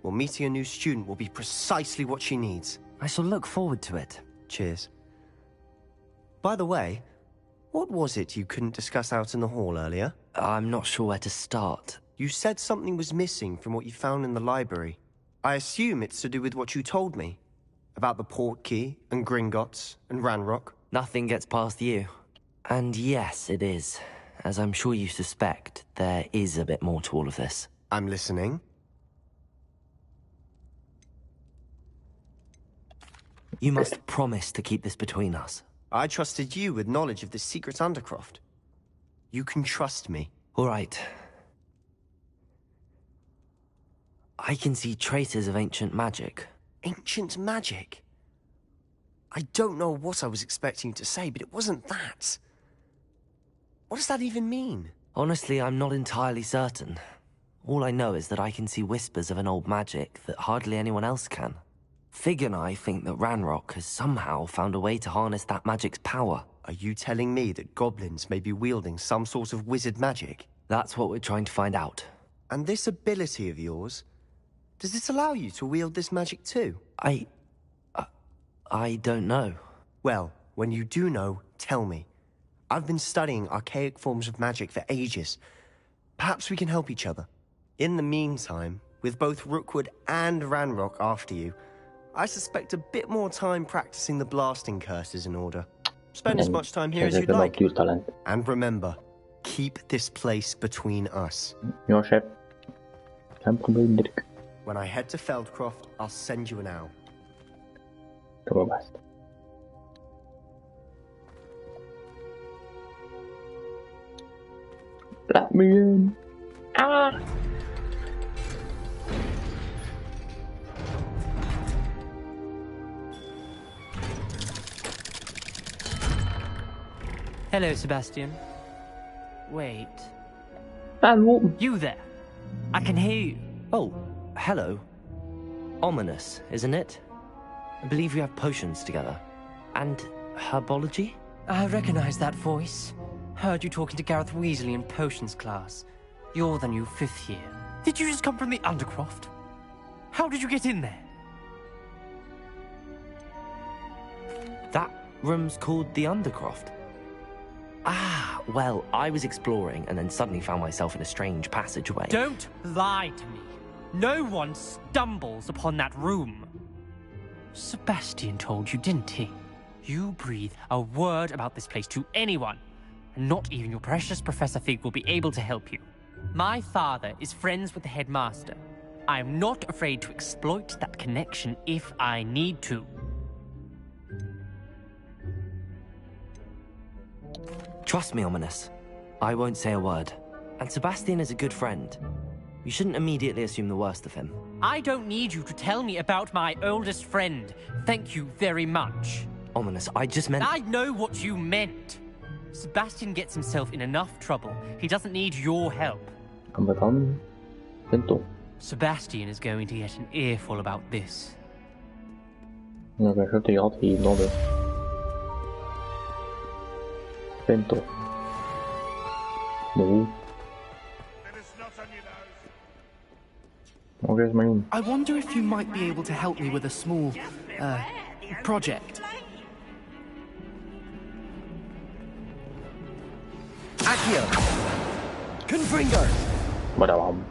Well, meeting a new student will be precisely what she needs. I shall look forward to it. Cheers. By the way, what was it you couldn't discuss out in the hall earlier? I'm not sure where to start. You said something was missing from what you found in the library. I assume it's to do with what you told me. About the Portkey, and Gringotts, and Ranrock. Nothing gets past you. And yes, it is. As I'm sure you suspect, there is a bit more to all of this. I'm listening. You must promise to keep this between us. I trusted you with knowledge of the secret Undercroft. You can trust me. All right. I can see traces of ancient magic. Ancient magic? I don't know what I was expecting to say, but it wasn't that. What does that even mean? Honestly, I'm not entirely certain. All I know is that I can see whispers of an old magic that hardly anyone else can. Fig and I think that Ranrock has somehow found a way to harness that magic's power. Are you telling me that goblins may be wielding some sort of wizard magic? That's what we're trying to find out. And this ability of yours, does it allow you to wield this magic too? I don't know. Well, when you do know, tell me. I've been studying archaic forms of magic for ages. Perhaps we can help each other. In the meantime, with both Rookwood and Ranrock after you, I suspect a bit more time practicing the blasting curse is in order. Spend as much time here as you'd like. And remember, keep this place between us. Ja, chef. Geen probleem, Dirk. When I head to Feldcroft, I'll send you an owl. Doe maar best. Let me in. Ah! Hello, Sebastian. Wait. Hello. You there. I can hear you. Oh, hello. Ominous, isn't it? I believe we have potions together. And herbology? I recognize that voice. Heard you talking to Gareth Weasley in potions class. You're the new 5th year. Did you just come from the Undercroft? How did you get in there? That room's called the Undercroft. Ah, well, I was exploring and then suddenly found myself in a strange passageway. Don't lie to me. No one stumbles upon that room. Sebastian told you, didn't he? You breathe a word about this place to anyone, and not even your precious Professor Fig will be able to help you. My father is friends with the headmaster. I am not afraid to exploit that connection if I need to. Trust me, Ominous. I won't say a word. And Sebastian is a good friend. You shouldn't immediately assume the worst of him. I don't need you to tell me about my oldest friend. Thank you very much. Ominous, I just meant... I know what you meant. Sebastian gets himself in enough trouble. He doesn't need your help. Sebastian is going to get an earful about this. Vento. No. Oh, where's mine? I wonder if you might be able to help me with a small, project. Accio! Confringo! Badabam.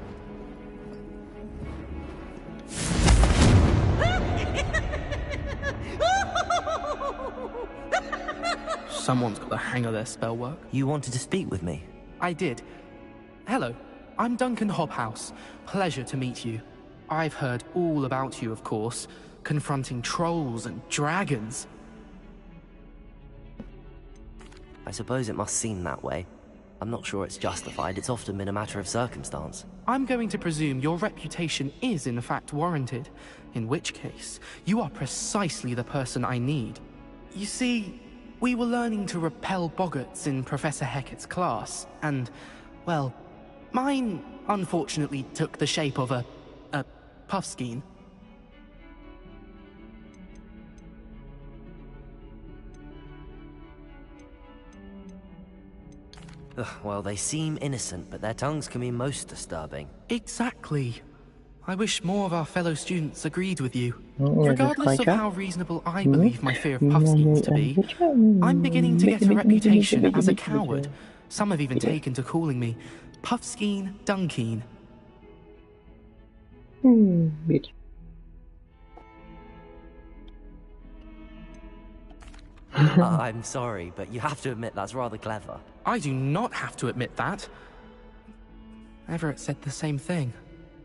Someone's got the hang of their spell work. You wanted to speak with me? I did. Hello, I'm Duncan Hobhouse. Pleasure to meet you. I've heard all about you, of course, confronting trolls and dragons. I suppose it must seem that way. I'm not sure it's justified. It's often been a matter of circumstance. I'm going to presume your reputation is in fact warranted, in which case, you are precisely the person I need. You see, we were learning to repel boggarts in Professor Hecat's class, and, well, mine unfortunately took the shape of a puffskein. Well, they seem innocent, but their tongues can be most disturbing. Exactly. I wish more of our fellow students agreed with you. Yeah, Regardless of how reasonable I believe my fear of puffskeins to be, I'm beginning to get a reputation as a coward. Some have even taken to calling me Puffskeen Dunkeen. Bitch. I'm sorry, but you have to admit that's rather clever. I do not have to admit that. Everett said the same thing.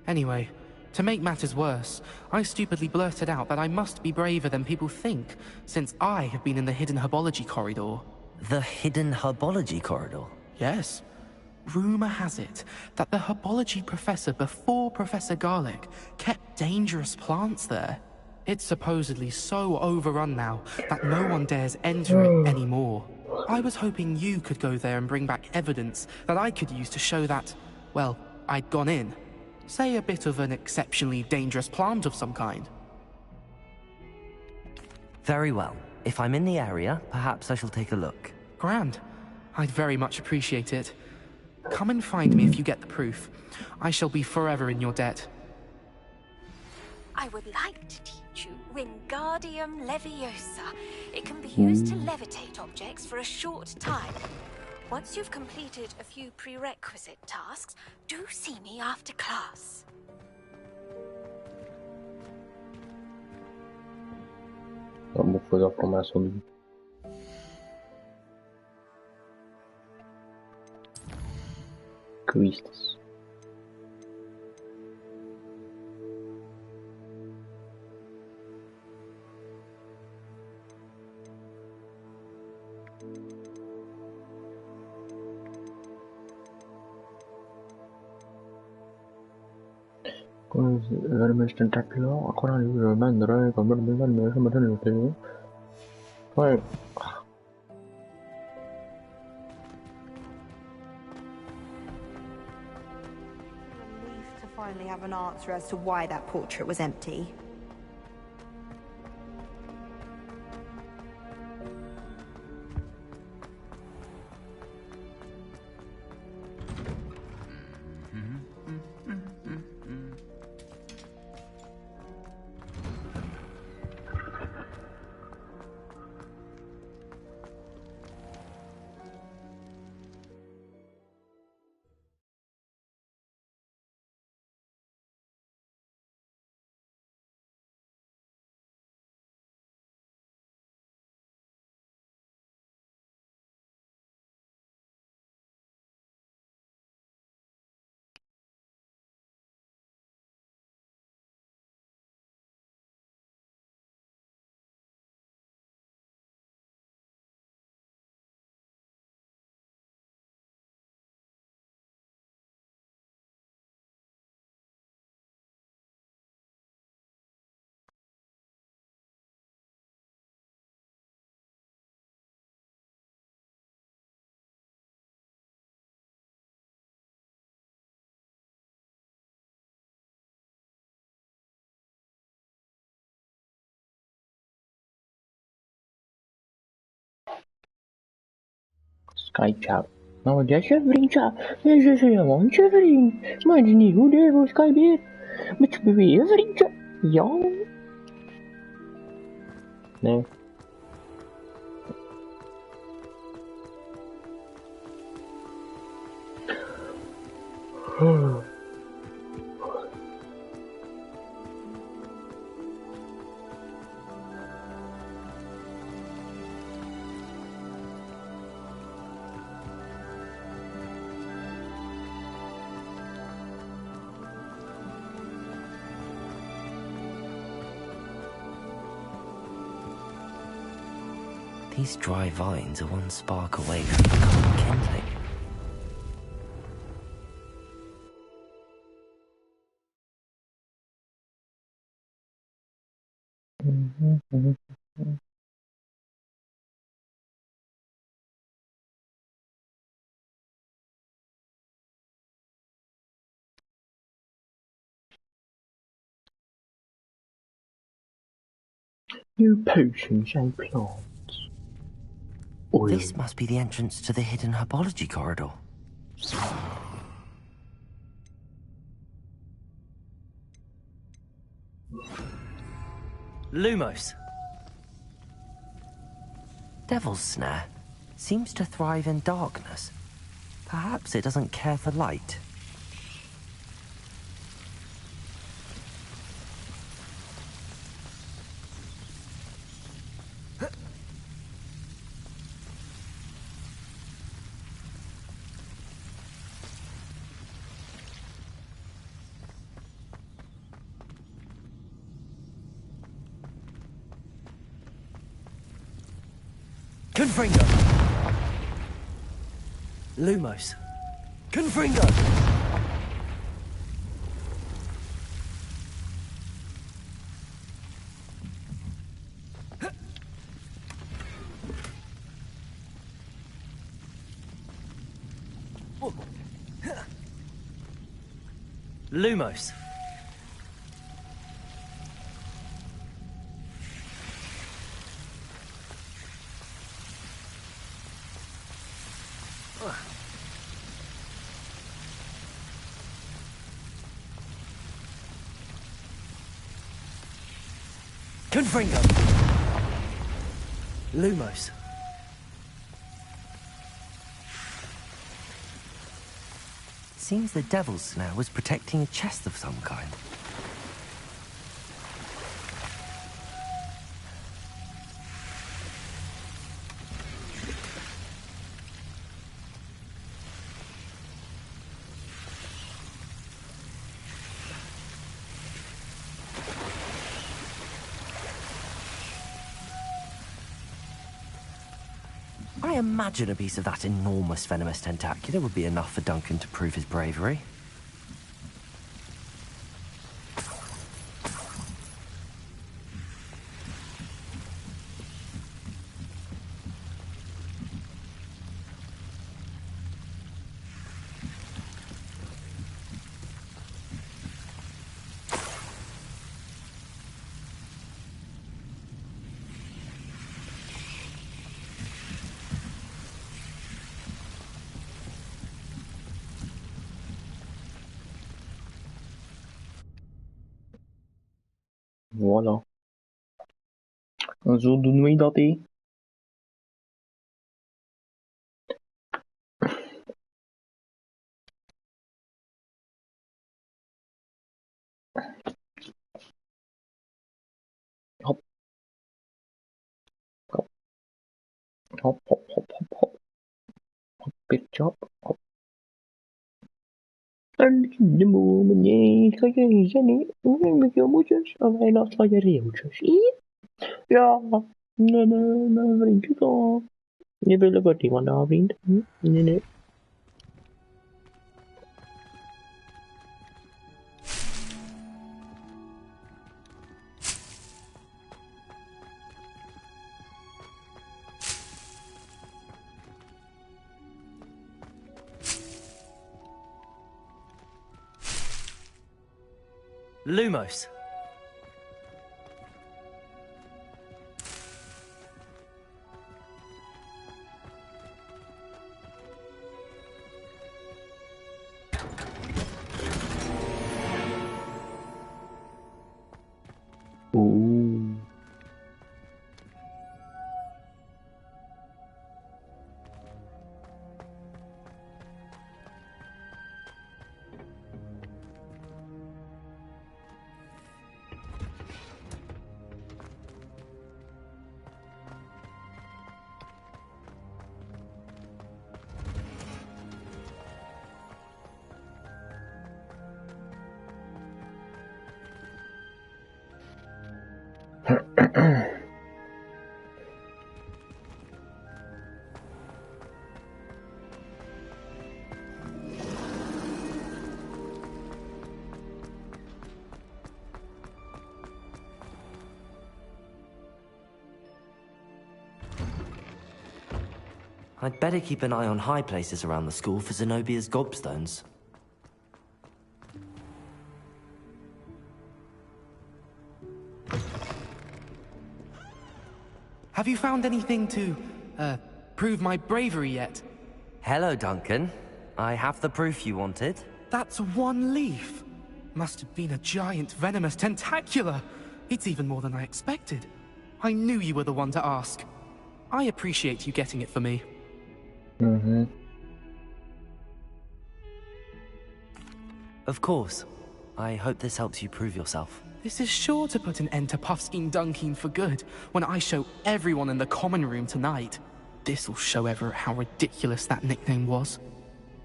Anyway, to make matters worse, I stupidly blurted out that I must be braver than people think, since I have been in the hidden herbology corridor. The hidden herbology corridor? Yes. Rumor has it that the herbology professor before Professor Garlick kept dangerous plants there. It's supposedly so overrun now that no one dares enter it anymore. I was hoping you could go there and bring back evidence that I could use to show that, well, I'd gone in. Say a bit of an exceptionally dangerous plant of some kind. Very well. If I'm in the area, perhaps I shall take a look. Grand. I'd very much appreciate it. Come and find me if you get the proof. I shall be forever in your debt. I would like to teach you Wingardium Leviosa. It can be used to levitate objects for a short time. Once you've completed a few prerequisite tasks, do see me after class. Vamos fazer a formação do... Cristas. Elements tentacular, according to the man, the right convertible and measure material. Right. finally have an answer as to why that portrait was empty. Skype chat. No, that's a vriend chat. Dat is een mandje vriend. Maar het is niet goed hè, voor Skype hier. Met je weer vriendje. Ja. Nee. These dry vines are one spark away from becoming kindling. New potions and plants. Oil. This must be the entrance to the hidden herbology corridor. Lumos. Devil's Snare seems to thrive in darkness. Perhaps it doesn't care for light. Confringo. Lumos. Confringo. Lumos. Confringo. Lumos. Seems the Devil's Snare was protecting a chest of some kind. I imagine a piece of that enormous venomous tentacular would be enough for Duncan to prove his bravery. Voilà. En zo doen wij dat, hé. Hop. Hop. Hop, hop, hop, hop, hop. Hop, bitch, hop, hop. En de moe, ga je zijn met je moeders of hij laat van je reeltjes, ja, nee, vriendje dan. Je wil wat iemand daar, vriend. Nee. Lumos. Ooh. I'd better keep an eye on high places around the school for Zenobia's gobstones. Have you found anything to, prove my bravery yet? Hello, Duncan. I have the proof you wanted. That's one leaf. Must have been a giant venomous tentacula. It's even more than I expected. I knew you were the one to ask. I appreciate you getting it for me. Mm-hmm. Of course. I hope this helps you prove yourself. This is sure to put an end to Puffskein Dunkeen for good when I show everyone in the common room tonight. This'll show Everett how ridiculous that nickname was.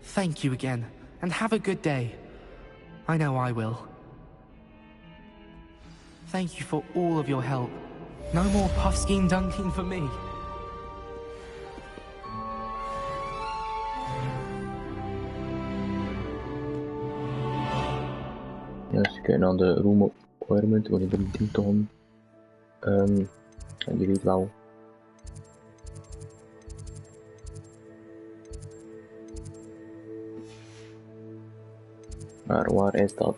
Thank you again, and have a good day. I know I will. Thank you for all of your help. No more Puffskein Dunkeen for me. Als ik naar de room requirement, wat ik er niet doen, je weet wel. Maar waar is dat?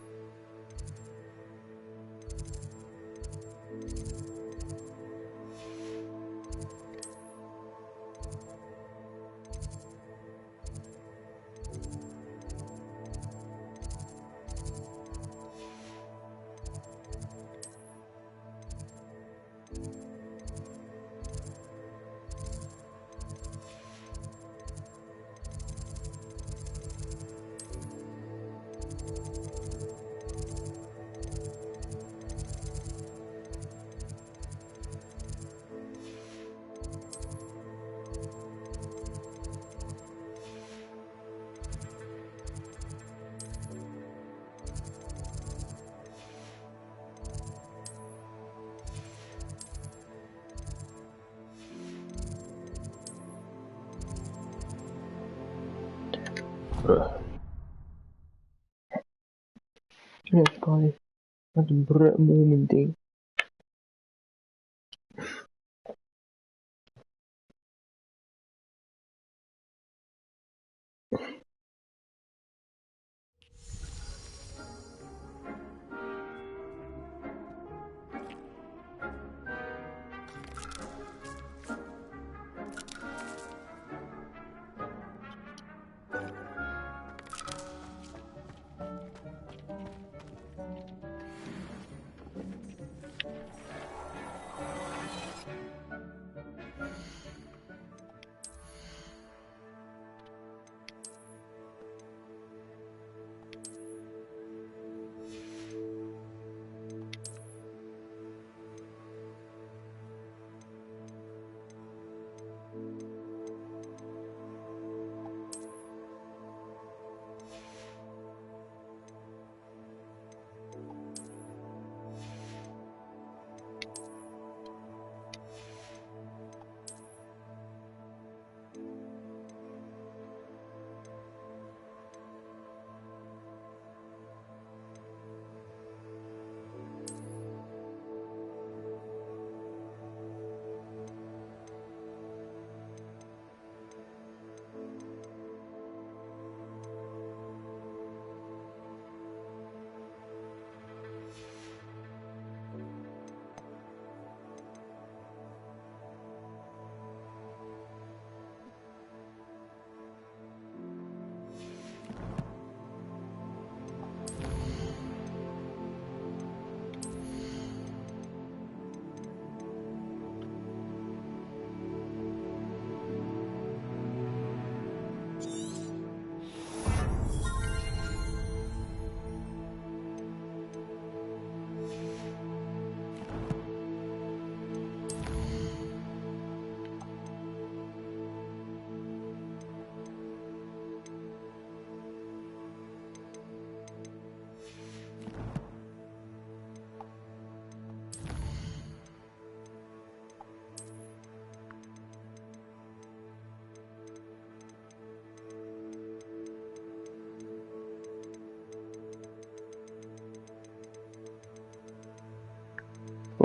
Yes, guys, that's a great moment, eh?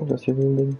Progressive building.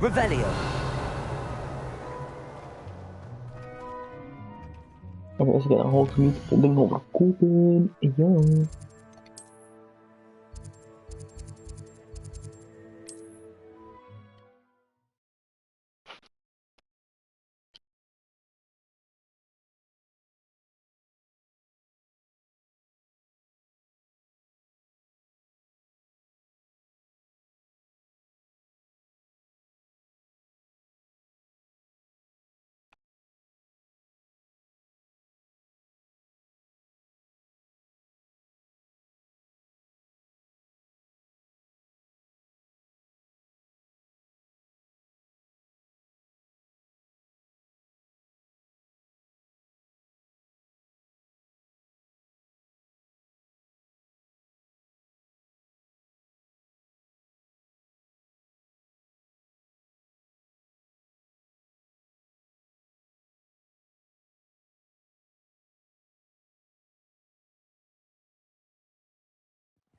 Revelio. Okay, let's get a whole community building over Copen. Yeah.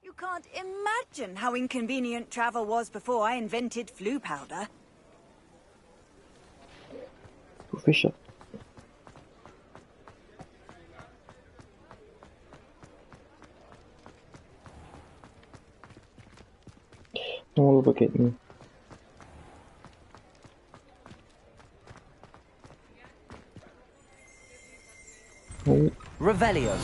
You can't imagine how inconvenient travel was before I invented flu powder. Fisher. Don't look at me. Oh. Revelio.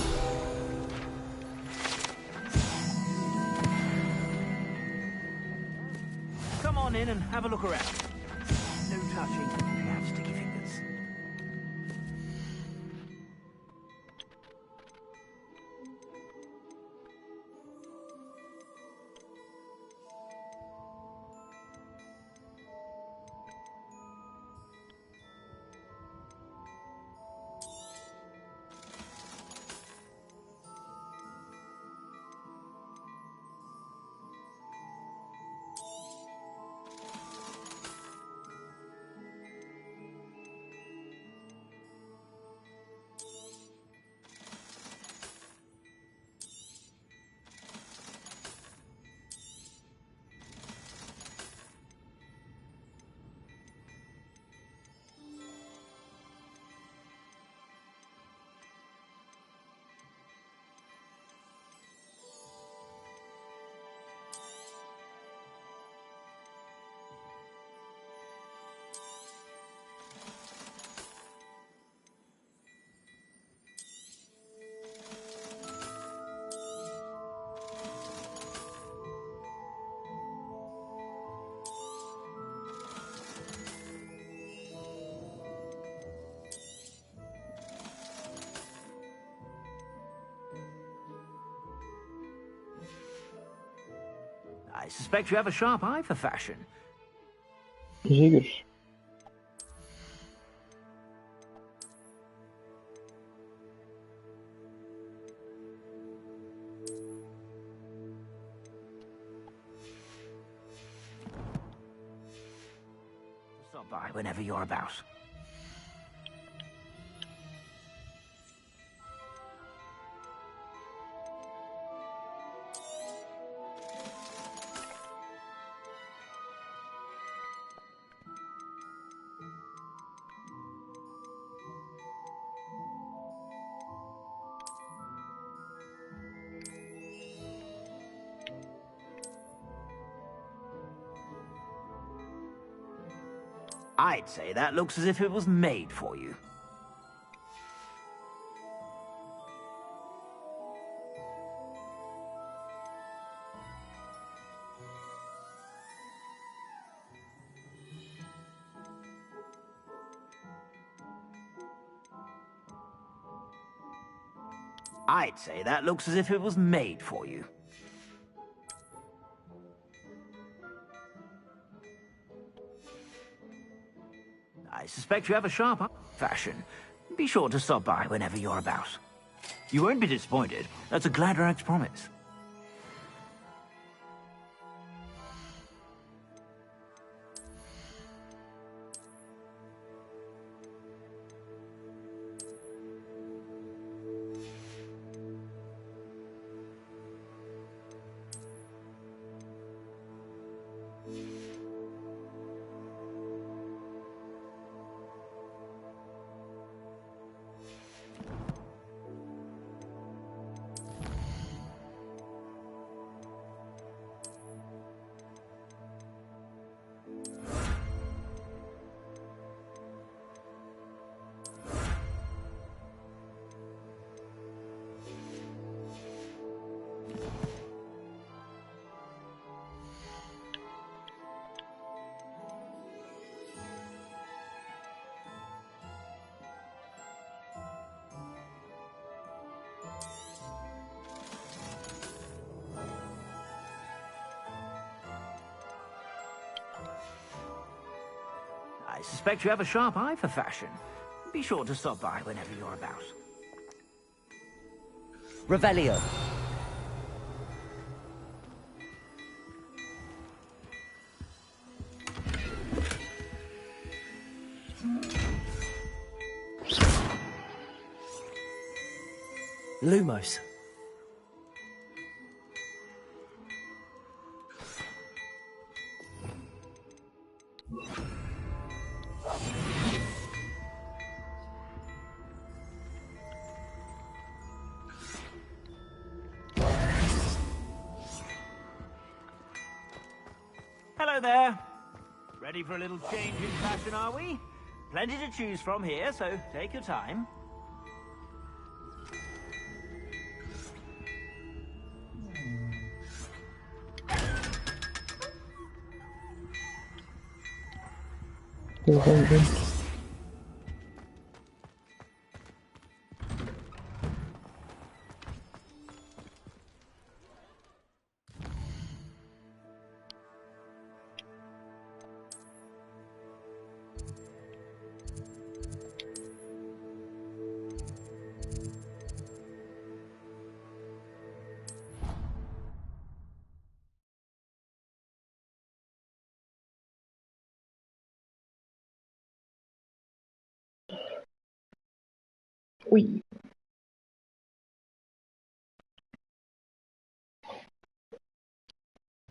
Come on in and have a look around. No touching. We have sticky fingers. I suspect you have a sharp eye for fashion. Zeker. Stop by whenever you're about. I'd say that looks as if it was made for you. I'd say that looks as if it was made for you. I suspect you have a sharp eye for fashion. Be sure to stop by whenever you're about. You won't be disappointed. That's a Gladrax promise. I suspect you have a sharp eye for fashion. Be sure to stop by whenever you're about. Revelio. Lumos. Hello there. Ready for a little change in fashion, are we? Plenty to choose from here, so take your time. Uy.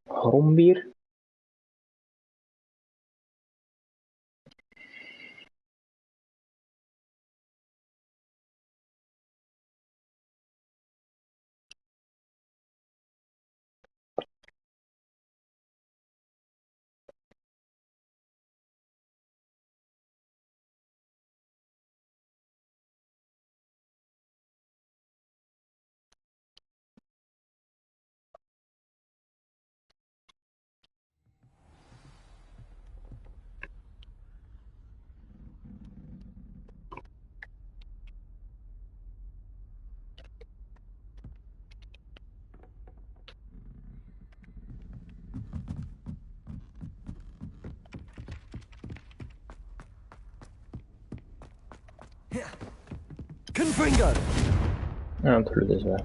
Rumbir. Confringo! I'm through this way.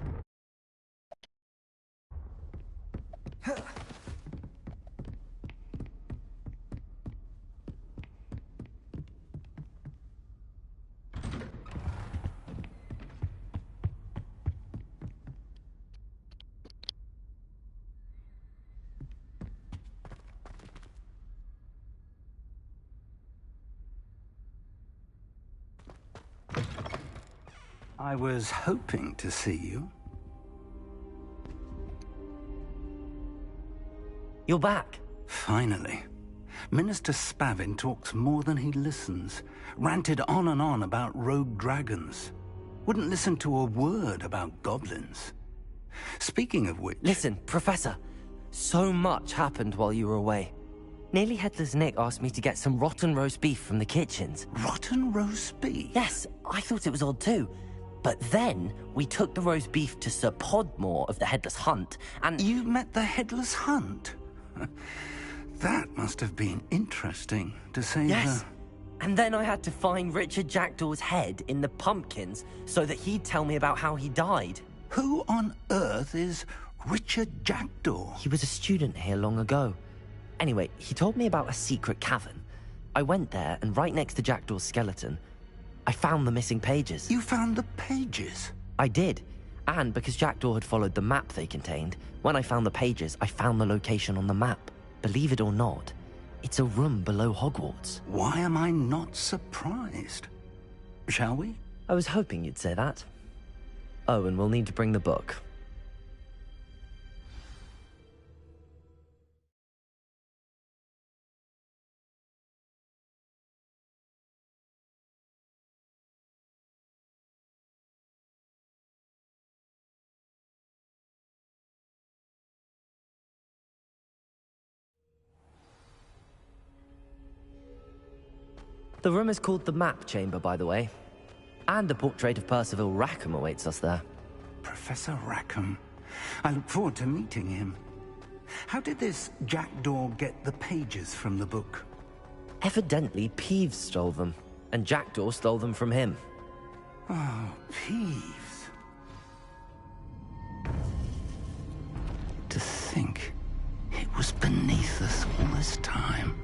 I was hoping to see you. You're back. Finally. Minister Spavin talks more than he listens. Ranted on and on about rogue dragons. Wouldn't listen to a word about goblins. Speaking of which... Listen, Professor. So much happened while you were away. Nearly Headless Nick asked me to get some rotten roast beef from the kitchens. Rotten roast beef? Yes, I thought it was odd too. But then, we took the roast beef to Sir Podmore of the Headless Hunt, and... You met the Headless Hunt? That must have been interesting, to say Yes. the... And then I had to find Richard Jackdaw's head in the pumpkins so that he'd tell me about how he died. Who on earth is Richard Jackdaw? He was a student here long ago. Anyway, he told me about a secret cavern. I went there, and right next to Jackdaw's skeleton, I found the missing pages. You found the pages? I did. And because Jackdaw had followed the map they contained, when I found the pages, I found the location on the map. Believe it or not, it's a room below Hogwarts. Why am I not surprised? Shall we? I was hoping you'd say that. Oh, and we'll need to bring the book. The room is called the Map Chamber, by the way. And a portrait of Percival Rackham awaits us there. Professor Rackham. I look forward to meeting him. How did this Jackdaw get the pages from the book? Evidently, Peeves stole them, and Jackdaw stole them from him. Oh, Peeves. To think it was beneath us all this time.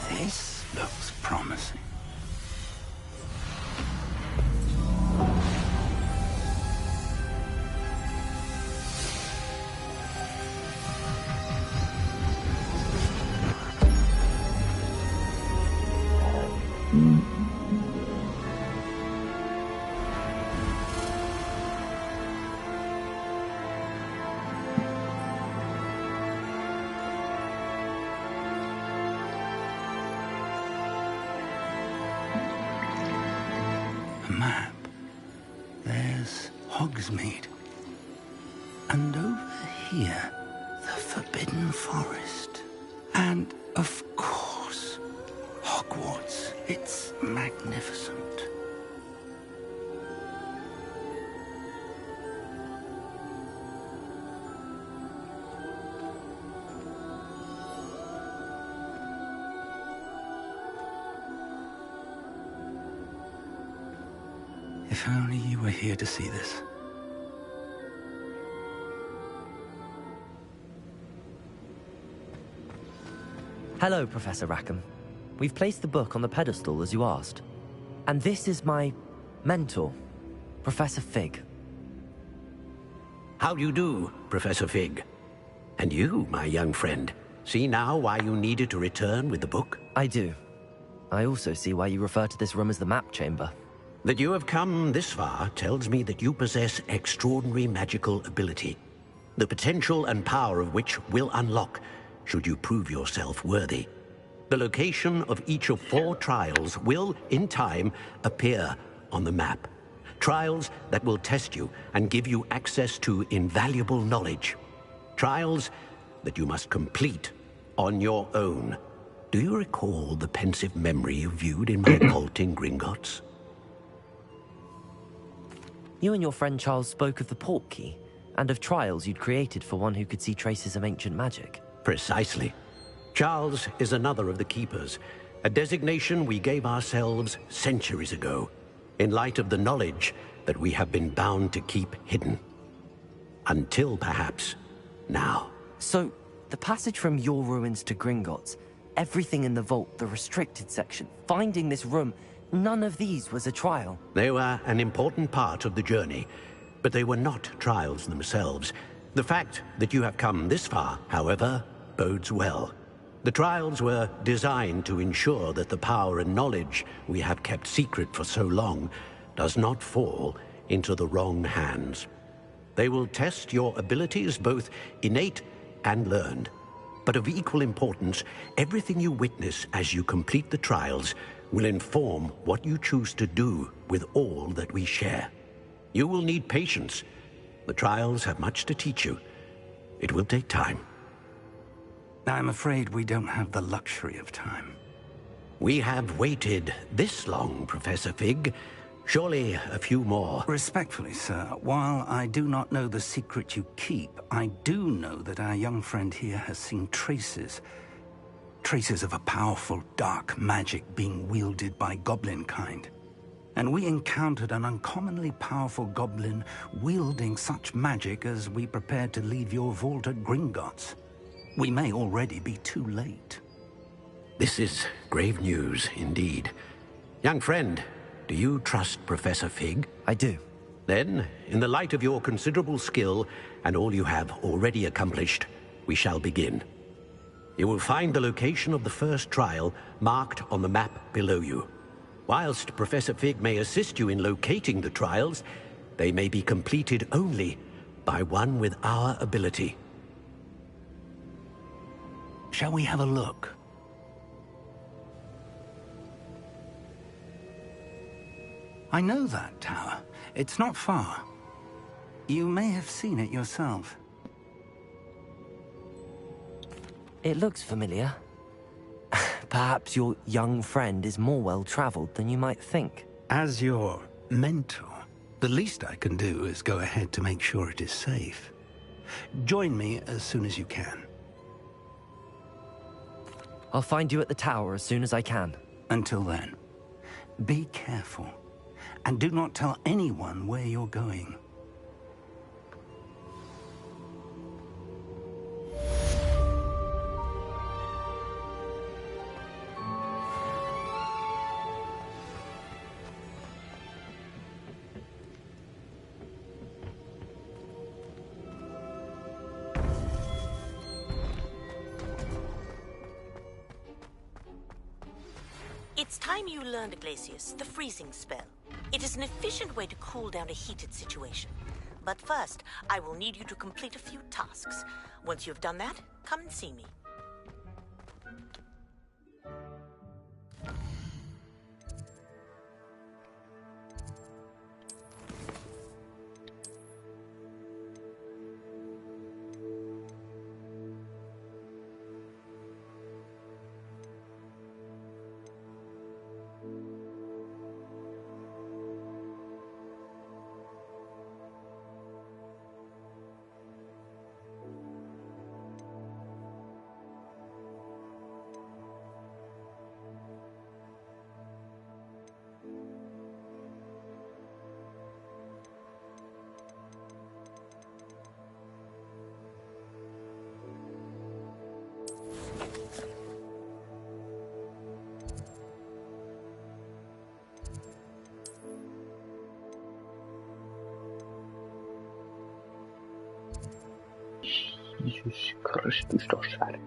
This looks promising. Map. There's Hogsmeade. And over here, the Forbidden Forest. And, of course, Hogwarts. It's magnificent. If only you were here to see this. Hello, Professor Rackham. We've placed the book on the pedestal as you asked. And this is my mentor, Professor Fig. How do you do, Professor Fig? And you, my young friend, see now why you needed to return with the book? I do. I also see why you refer to this room as the Map Chamber. That you have come this far tells me that you possess extraordinary magical ability, the potential and power of which will unlock should you prove yourself worthy. The location of each of 4 trials will, in time, appear on the map. Trials that will test you and give you access to invaluable knowledge. Trials that you must complete on your own. Do you recall the pensive memory you viewed in my vault in Gringotts? You and your friend Charles spoke of the Portkey, and of trials you'd created for one who could see traces of ancient magic. Precisely. Charles is another of the Keepers, a designation we gave ourselves centuries ago, in light of the knowledge that we have been bound to keep hidden. Until, perhaps, now. So, The passage from your ruins to Gringotts, everything in the vault, the restricted section, finding this room, none of these was a trial. They were an important part of the journey, but they were not trials themselves. The fact that you have come this far, however, bodes well. The trials were designed to ensure that the power and knowledge we have kept secret for so long does not fall into the wrong hands. They will test your abilities, both innate and learned. But of equal importance, everything you witness as you complete the trials will inform what you choose to do with all that we share. You will need patience. The trials have much to teach you. It will take time. I'm afraid we don't have the luxury of time. We have waited this long, Professor Fig. Surely a few more. Respectfully, sir, while I do not know the secret you keep, I do know that our young friend here has seen traces. Traces of a powerful dark magic being wielded by goblin kind. And we encountered an uncommonly powerful goblin wielding such magic as we prepared to leave your vault at Gringotts. We may already be too late. This is grave news indeed. Young friend, do you trust Professor Fig? I do. Then, in the light of your considerable skill and all you have already accomplished, we shall begin. You will find the location of the first trial marked on the map below you. Whilst Professor Fig may assist you in locating the trials, they may be completed only by one with our ability. Shall we have a look? I know that tower. It's not far. You may have seen it yourself. It looks familiar. Perhaps your young friend is more well-traveled than you might think. As your mentor, the least I can do is go ahead to make sure it is safe. Join me as soon as you can. I'll find you at the tower as soon as I can. Until then, be careful. And do not tell anyone where you're going. It's time you learned, Glacius, the freezing spell. It is an efficient way to cool down a heated situation. But first, I will need you to complete a few tasks. Once you've done that, come and see me. Jesus Christus, das Schwein.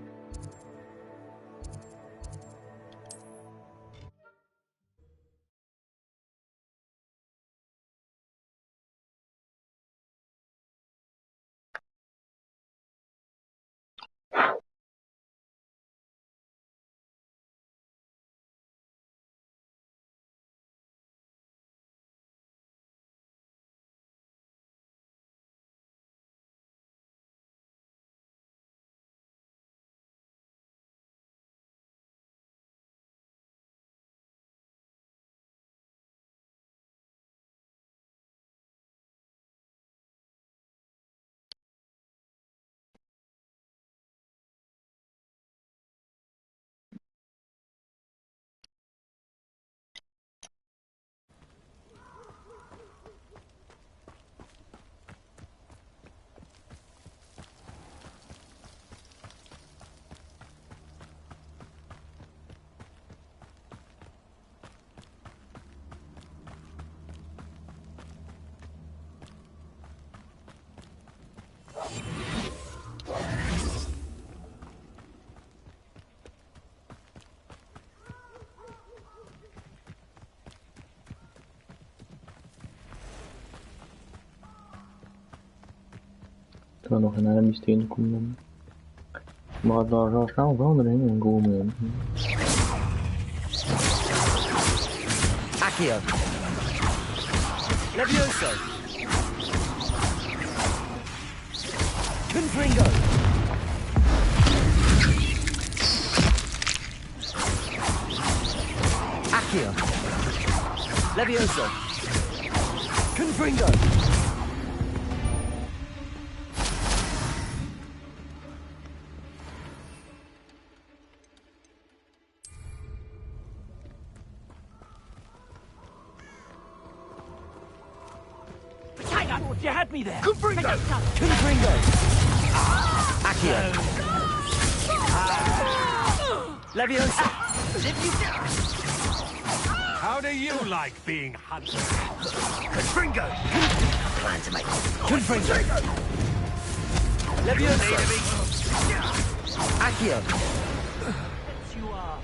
er nog een eindje in komen. Maar daar zal snel verandering in komen. Accio. Levioso. Confringo. Accio. Levioso. Confringo. You had me there. Confringo. Confringo. Accio. Levioso. How do you like being hunted? Confringo. Plan to make. Confringo. Levioso. Accio. You are.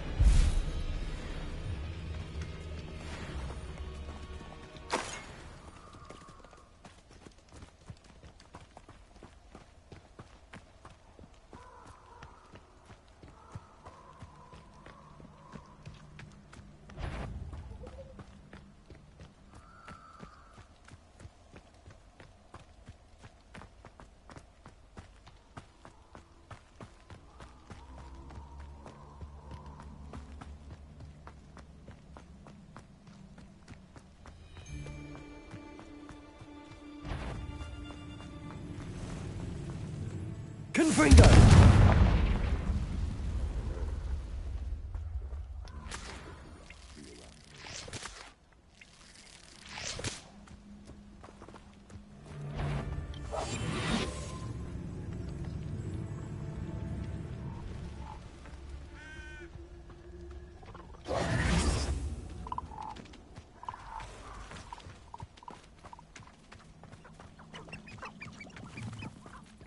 Confringo.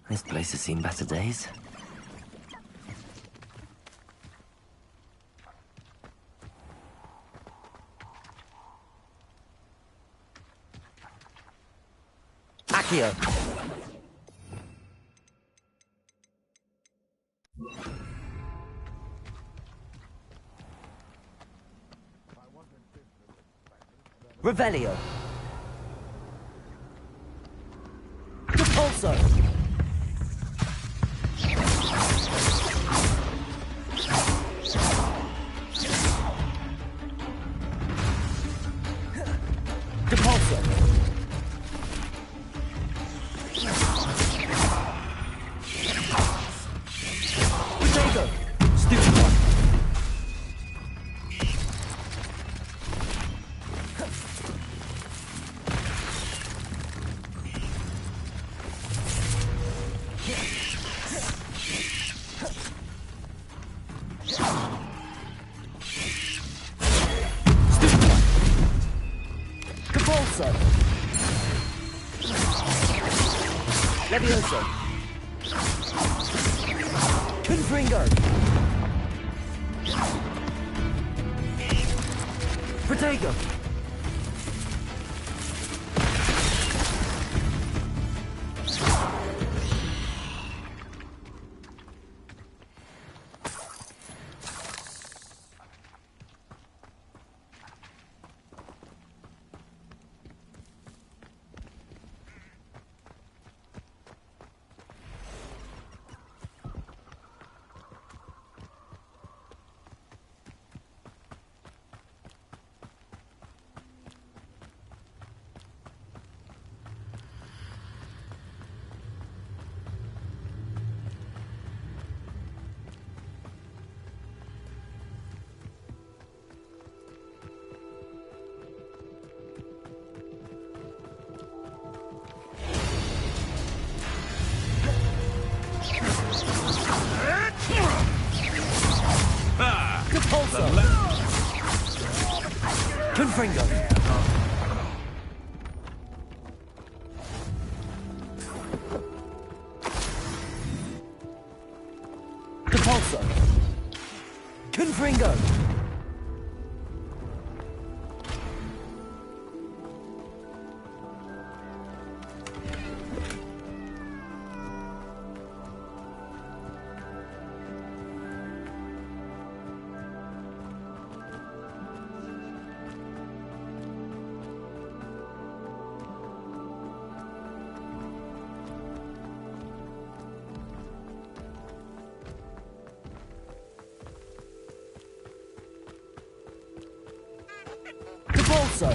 This place has seen better days. Accio. Revelio. Repulso. Repulso. Potato. Stupid one. Repulso. Levioso. Confringo. Protego. Repulso. Confringo. Repulso. Confringo. so.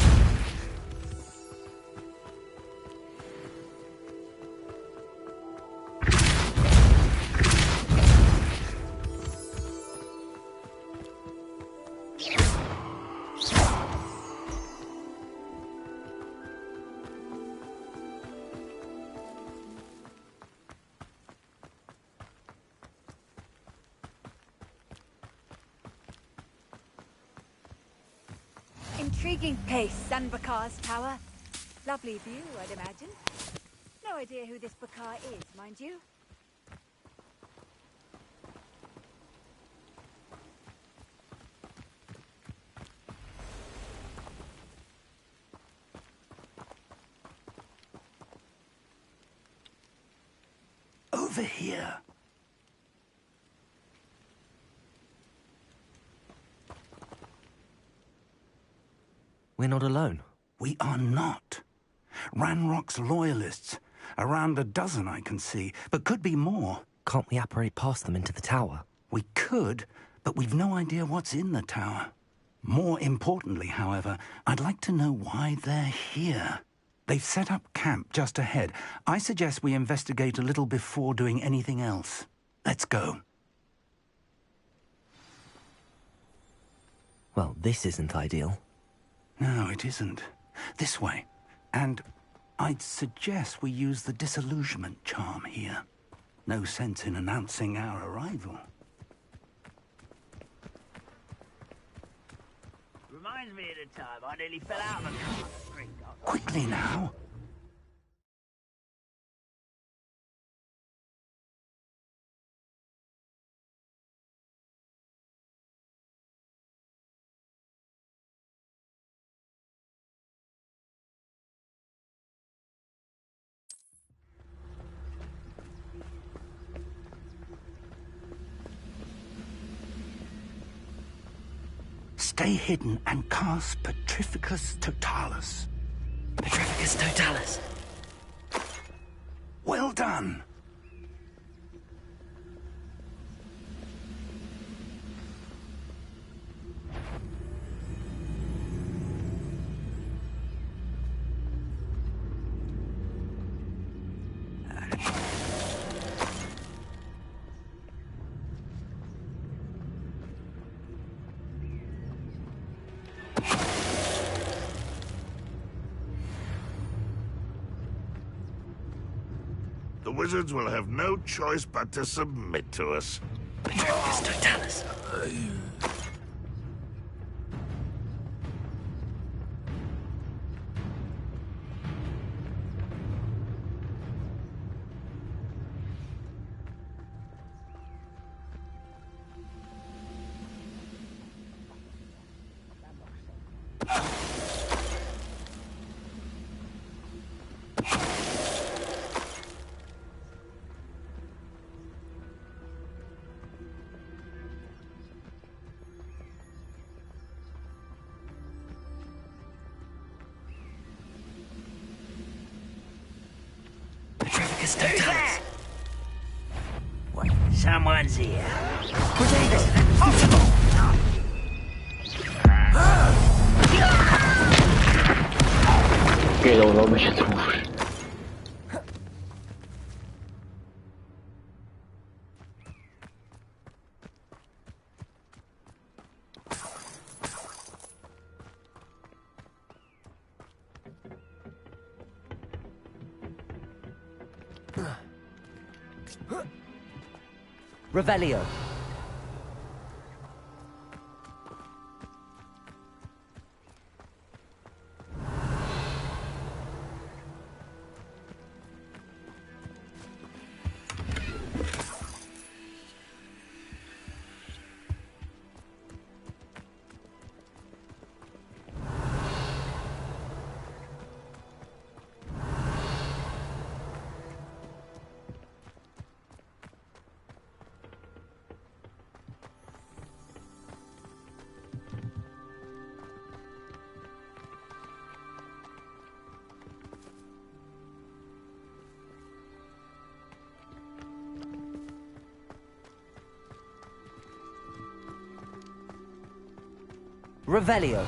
Intriguing place, Sanbakar's tower. Lovely view, I'd imagine. No idea who this Bakar is, mind you. Over here. We're not alone. We are not. Ranrock's loyalists. Around a dozen I can see, but could be more. Can't we apparate past them into the tower? We could, but we've no idea what's in the tower. More importantly, however, I'd like to know why they're here. They've set up camp just ahead. I suggest we investigate a little before doing anything else. Let's go. Well, this isn't ideal. No, it isn't. This way. And I'd suggest we use the disillusionment charm here. No sense in announcing our arrival. Reminds me of the time I nearly fell out of a car. Quickly now. Stay hidden and cast Petrificus Totalis. Petrificus Totalis. Well done. The wizards will have no choice but to submit to us. Petrificus Totalis. Petrificus Totalis. What? Someone's here. Qué dolor me trouve. Revelio. Revelio.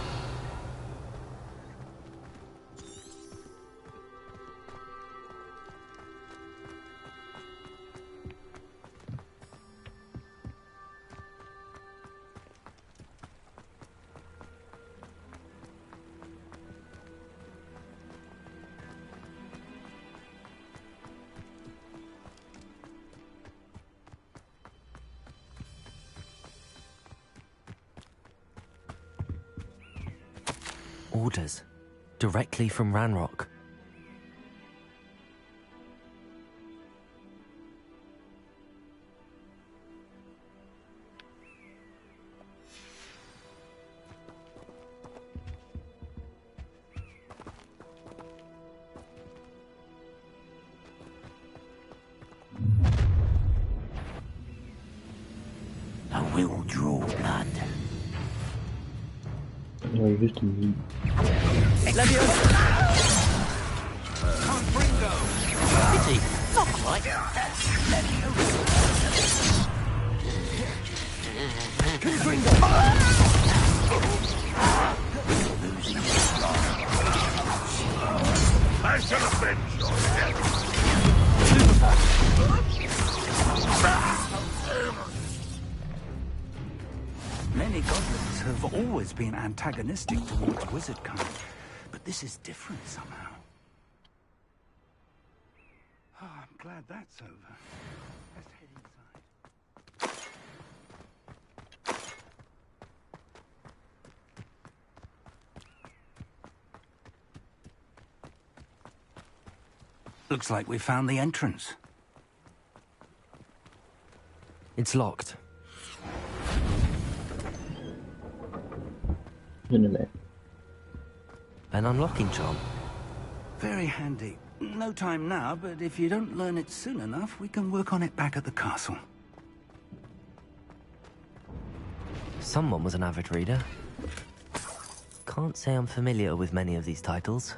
Orders. Directly from Ranrock. I will draw blood. No, just a meat. Pity. Not quite. I shall avenge your death. Many goblins have always been antagonistic towards wizard kind, but this is different somehow. Oh, I'm glad that's over. Let's head inside. Looks like we found the entrance. It's locked. In a minute. An unlocking charm. Very handy. No time now, but if you don't learn it soon enough, we can work on it back at the castle. Someone was an avid reader. Can't say I'm familiar with many of these titles.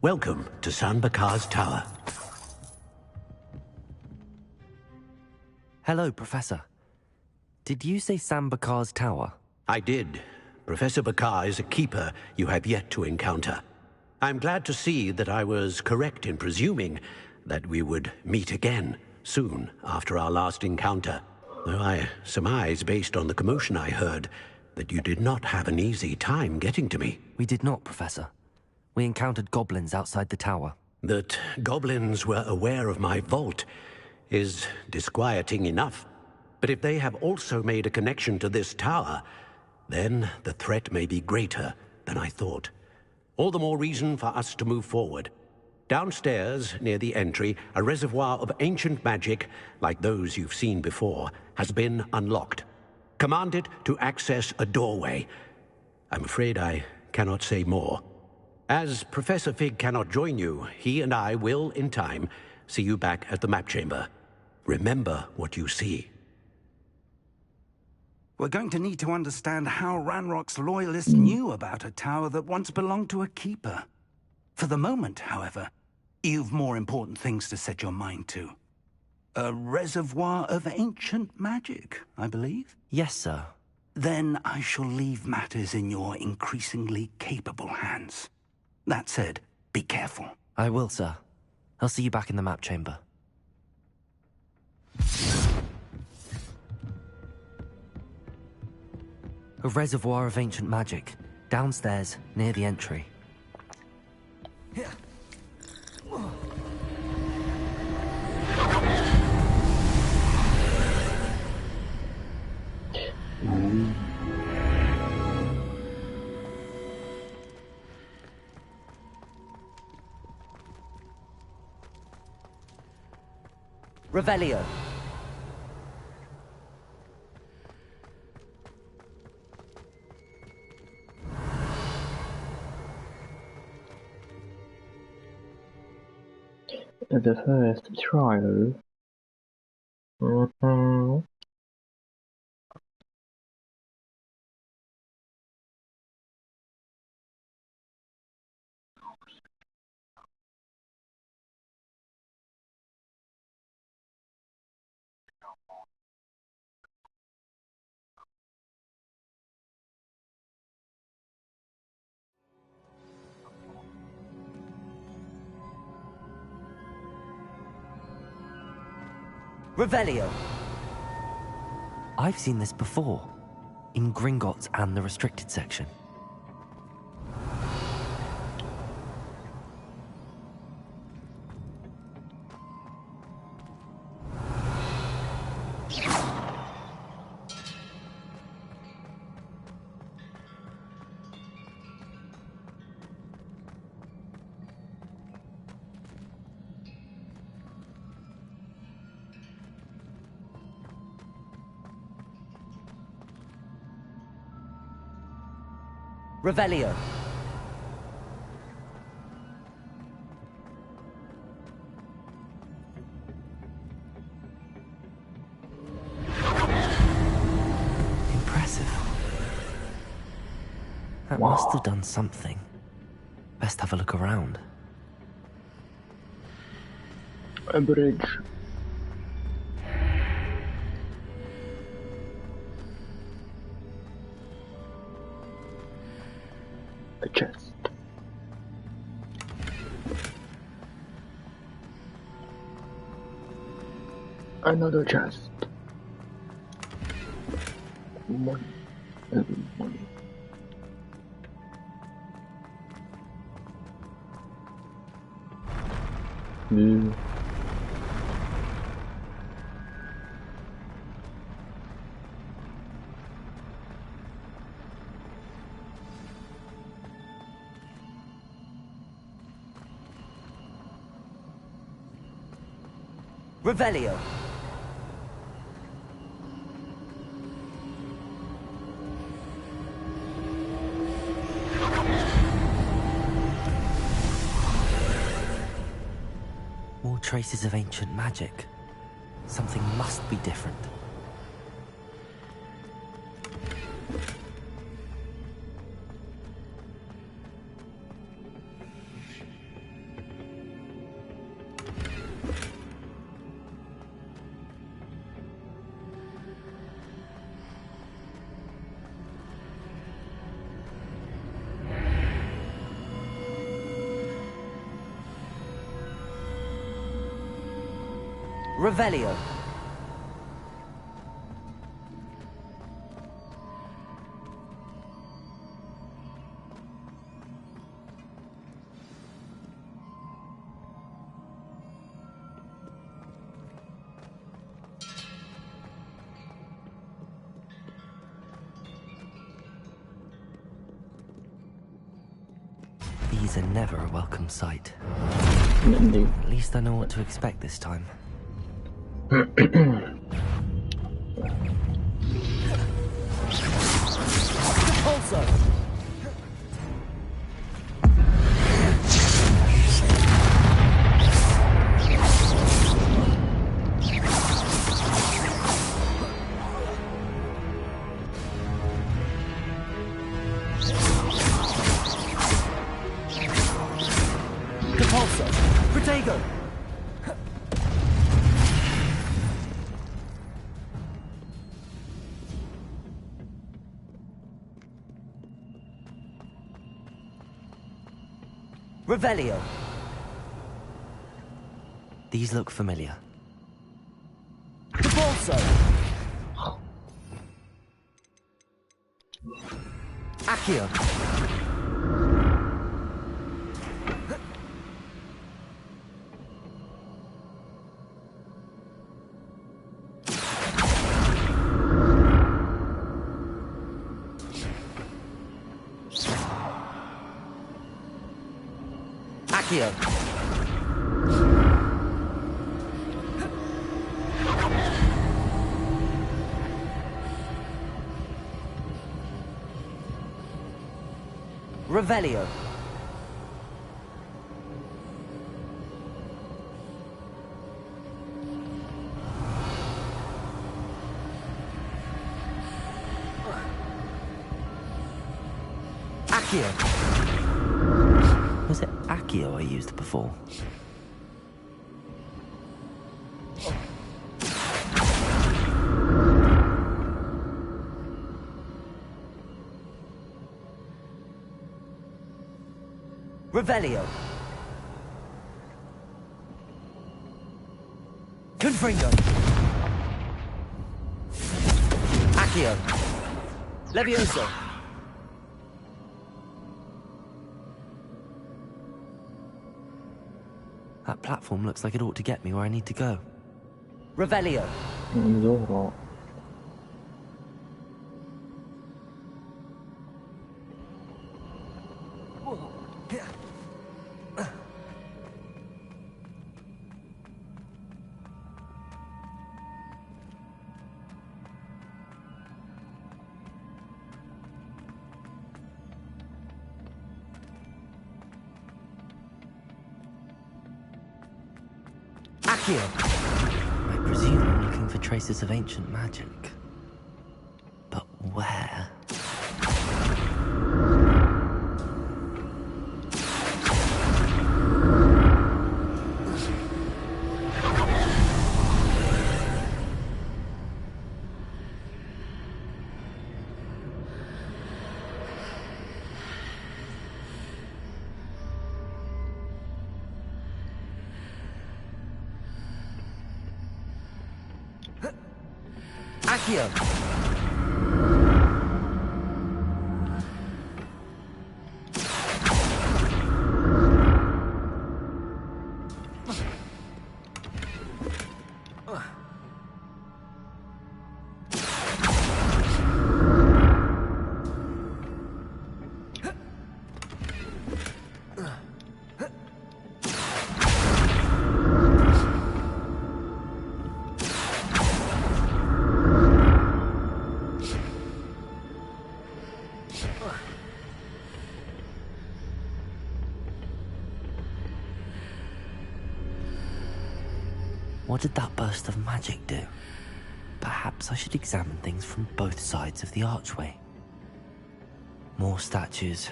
Welcome to San Bakar's Tower. Hello, Professor. Did you say Sam Bakar's Tower? I did. Professor Bakar is a keeper you have yet to encounter. I'm glad to see that I was correct in presuming that we would meet again soon after our last encounter. Though I surmise, based on the commotion I heard, that you did not have an easy time getting to me. We did not, Professor. We encountered goblins outside the tower. That goblins were aware of my vault is disquieting enough. But if they have also made a connection to this tower, then the threat may be greater than I thought. All the more reason for us to move forward. Downstairs, near the entry, a reservoir of ancient magic, like those you've seen before, has been unlocked. Command it to access a doorway. I'm afraid I cannot say more. As Professor Fig cannot join you, he and I will, in time, see you back at the map chamber. Remember what you see. We're going to need to understand how Ranrock's loyalists knew about a tower that once belonged to a keeper. For the moment, however, you've more important things to set your mind to. A reservoir of ancient magic, I believe? Yes, sir. Then I shall leave matters in your increasingly capable hands. That said, be careful. I will, sir. I'll see you back in the map chamber. A reservoir of ancient magic, downstairs, near the entry. Revelio. The first trial. Revelio. I've seen this before, in Gringotts and the restricted section. Revelio. Impressive. That must have done something. Best have a look around. A bridge. A chest. Another chest. Money. Money. Revelio. More traces of ancient magic. Something must be different. Revelio. These are never a welcome sight. At least I know what to expect this time. Also. Protego! Revelio. These look familiar. Capolso! Accio! Accio! Revelio. Accio. Was it Accio I used before? Revelio. Confringo. Accio! Levioso! That platform looks like it ought to get me where I need to go. Revelio! Zoro. Accio! I presume I'm looking for traces of ancient magic. But where? Accio! What did that burst of magic do? Perhaps I should examine things from both sides of the archway. More statues.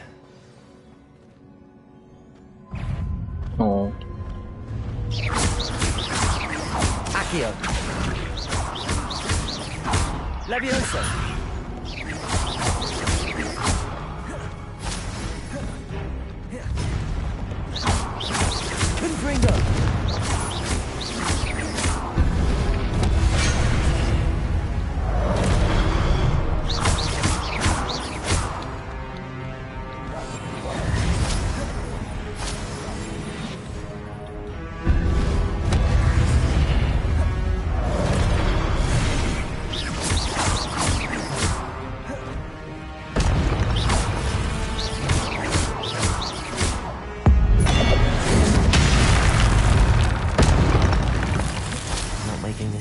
Oh. Accio! Levioso! Confringo!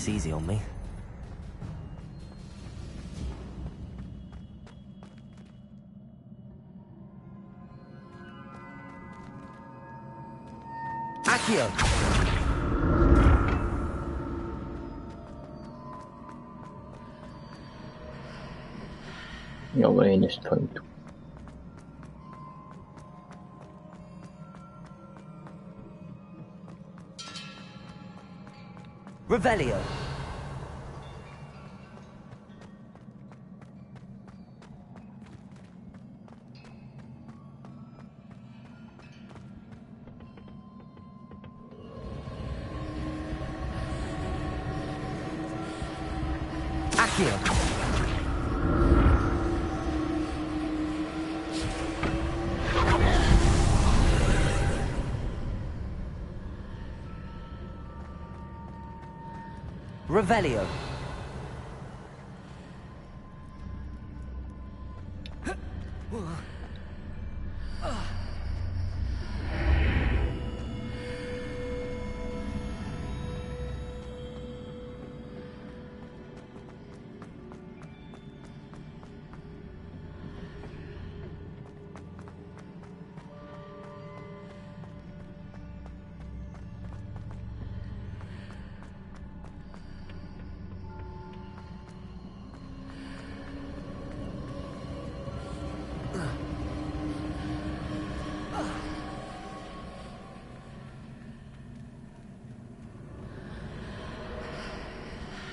Easy on me. Accio! Your brain is trying to. Revelio! Accio! Revelio!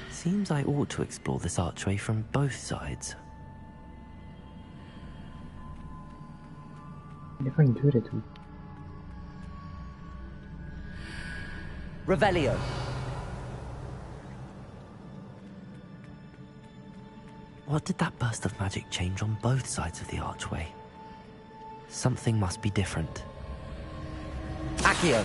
Seems I ought to explore this archway from both sides. Never intuited. Revelio! What did that burst of magic change on both sides of the archway? Something must be different. Accio!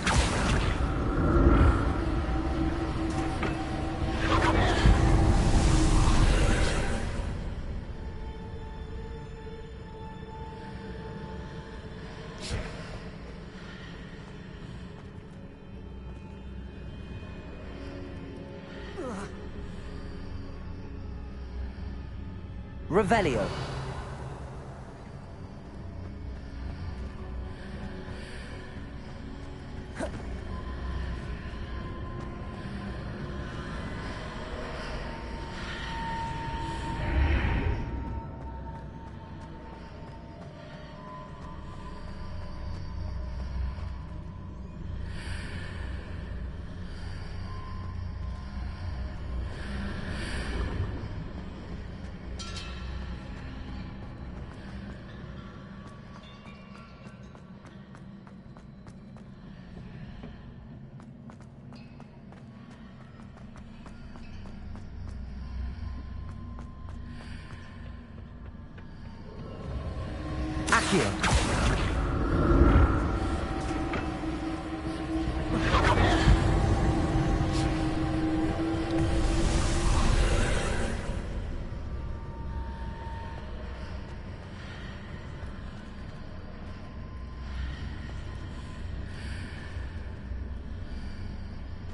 Revelio. Accio.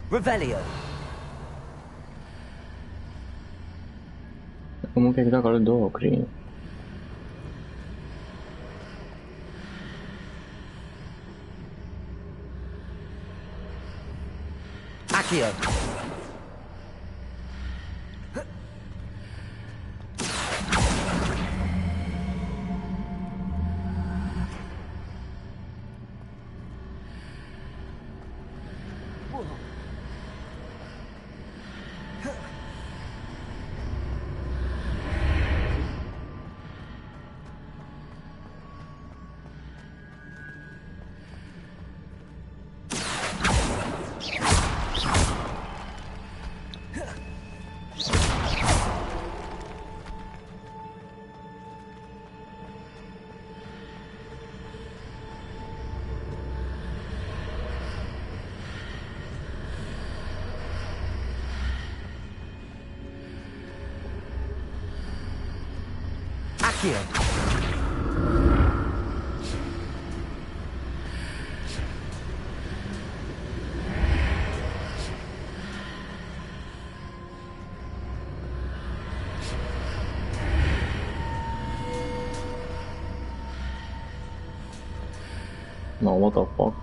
Revelio. Comunque kita kalau dokri. Accio. Accio. No, what the fuck?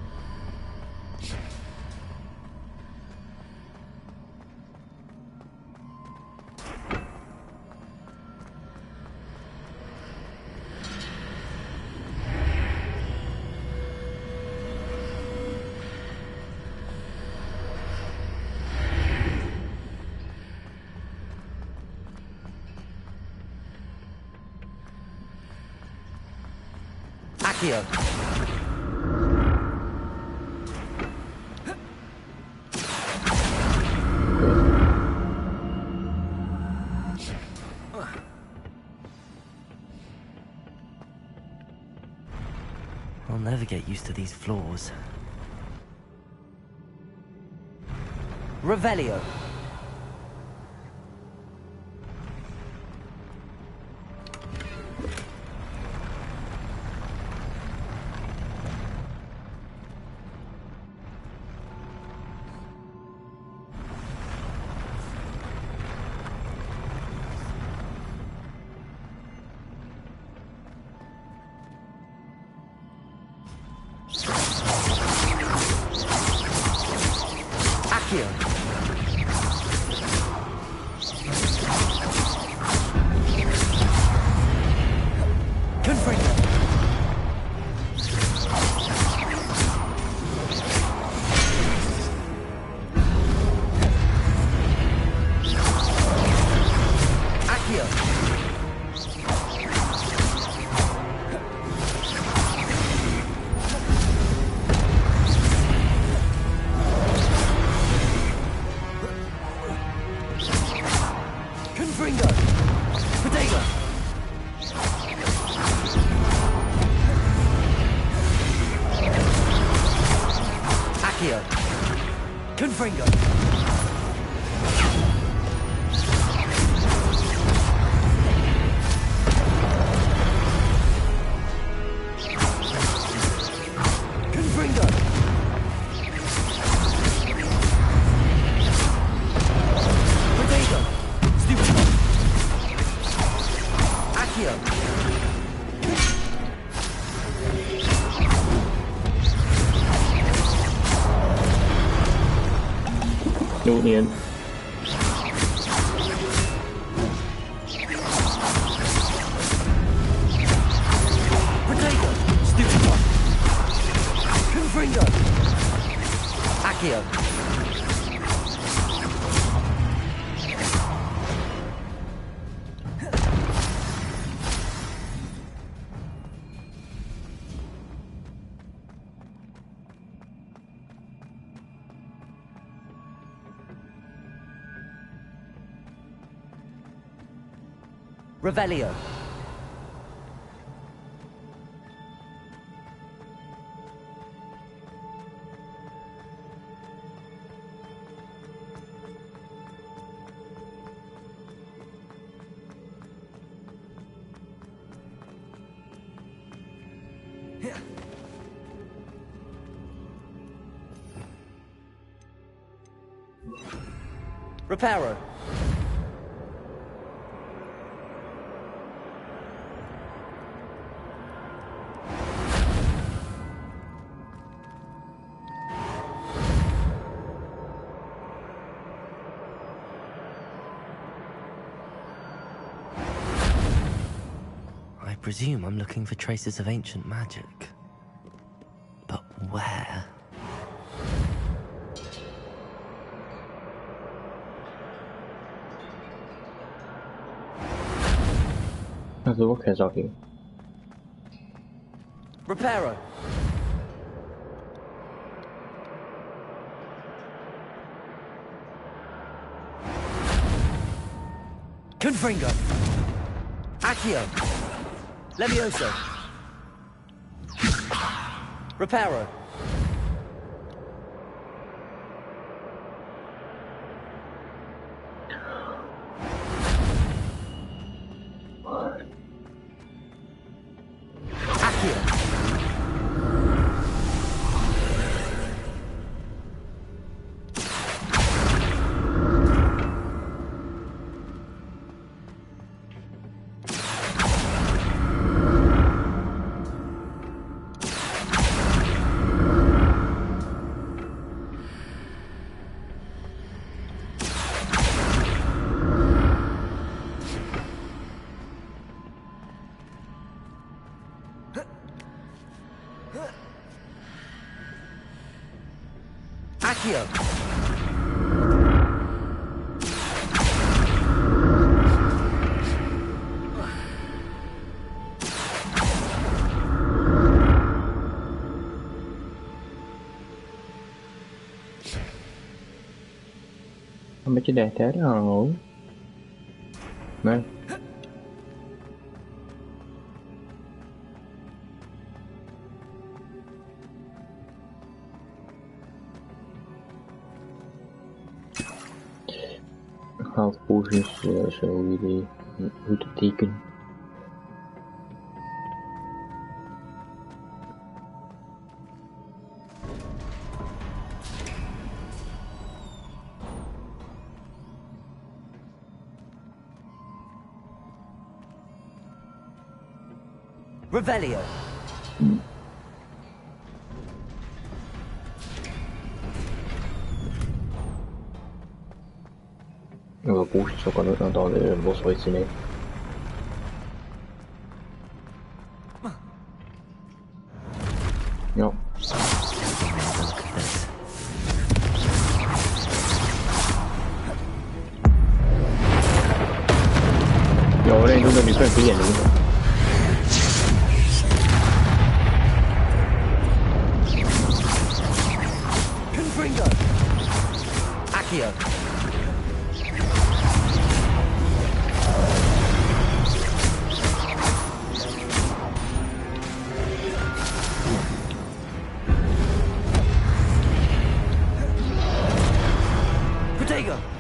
Accio. I'll never get used to these floors. Revelio. Accio. Confringo. Accio. Confringo. Confringo. Potato. Stupid one. Accio. Đủ điện. Potato. Stupid one. Confringo. Accio. Revelio. Reparo. I presume I'm looking for traces of ancient magic. But where? Also, okay, Hoggy. Reparo. Confringo. Accio. Levioso. Reparo. Accio. Accio. Mấy cái đề thế đó là ngủ. Này. Health potions so really undertaken. Revelio. Boost so qu'on a dans le boss originel. No. Rồi đây chúng ta bị cái gì nữa. Confringo. Accio. Protego!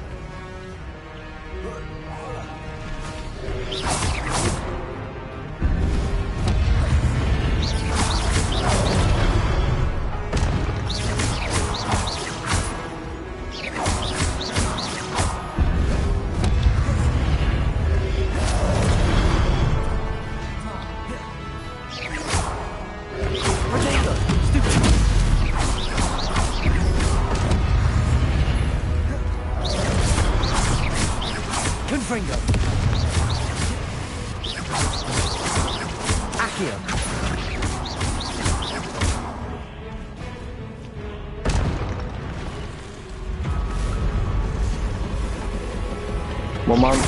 Confringo. Accio. Moment.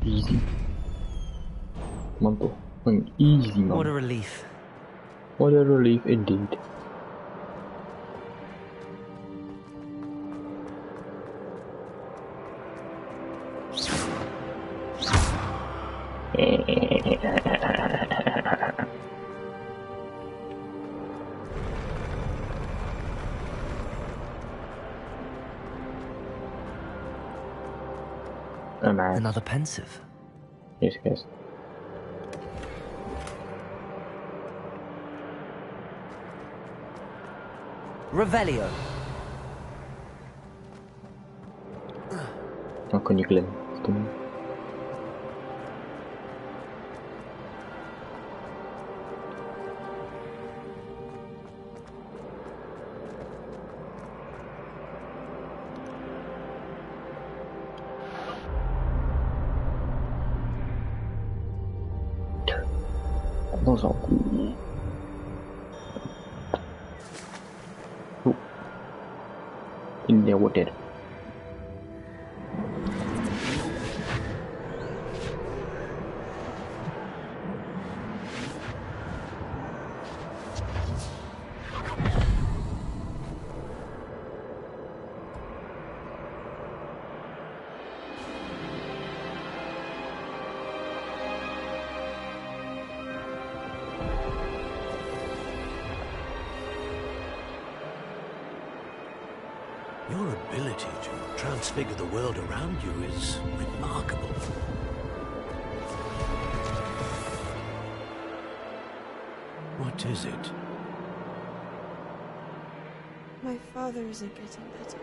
Easy. Mantul. An easy man. What a relief. What a relief indeed. Another pensive. Yes, yes. Revelio. Aku ni Glenn. India voted. Your ability to transfigure the world around you is remarkable. What is it? My father isn't getting better.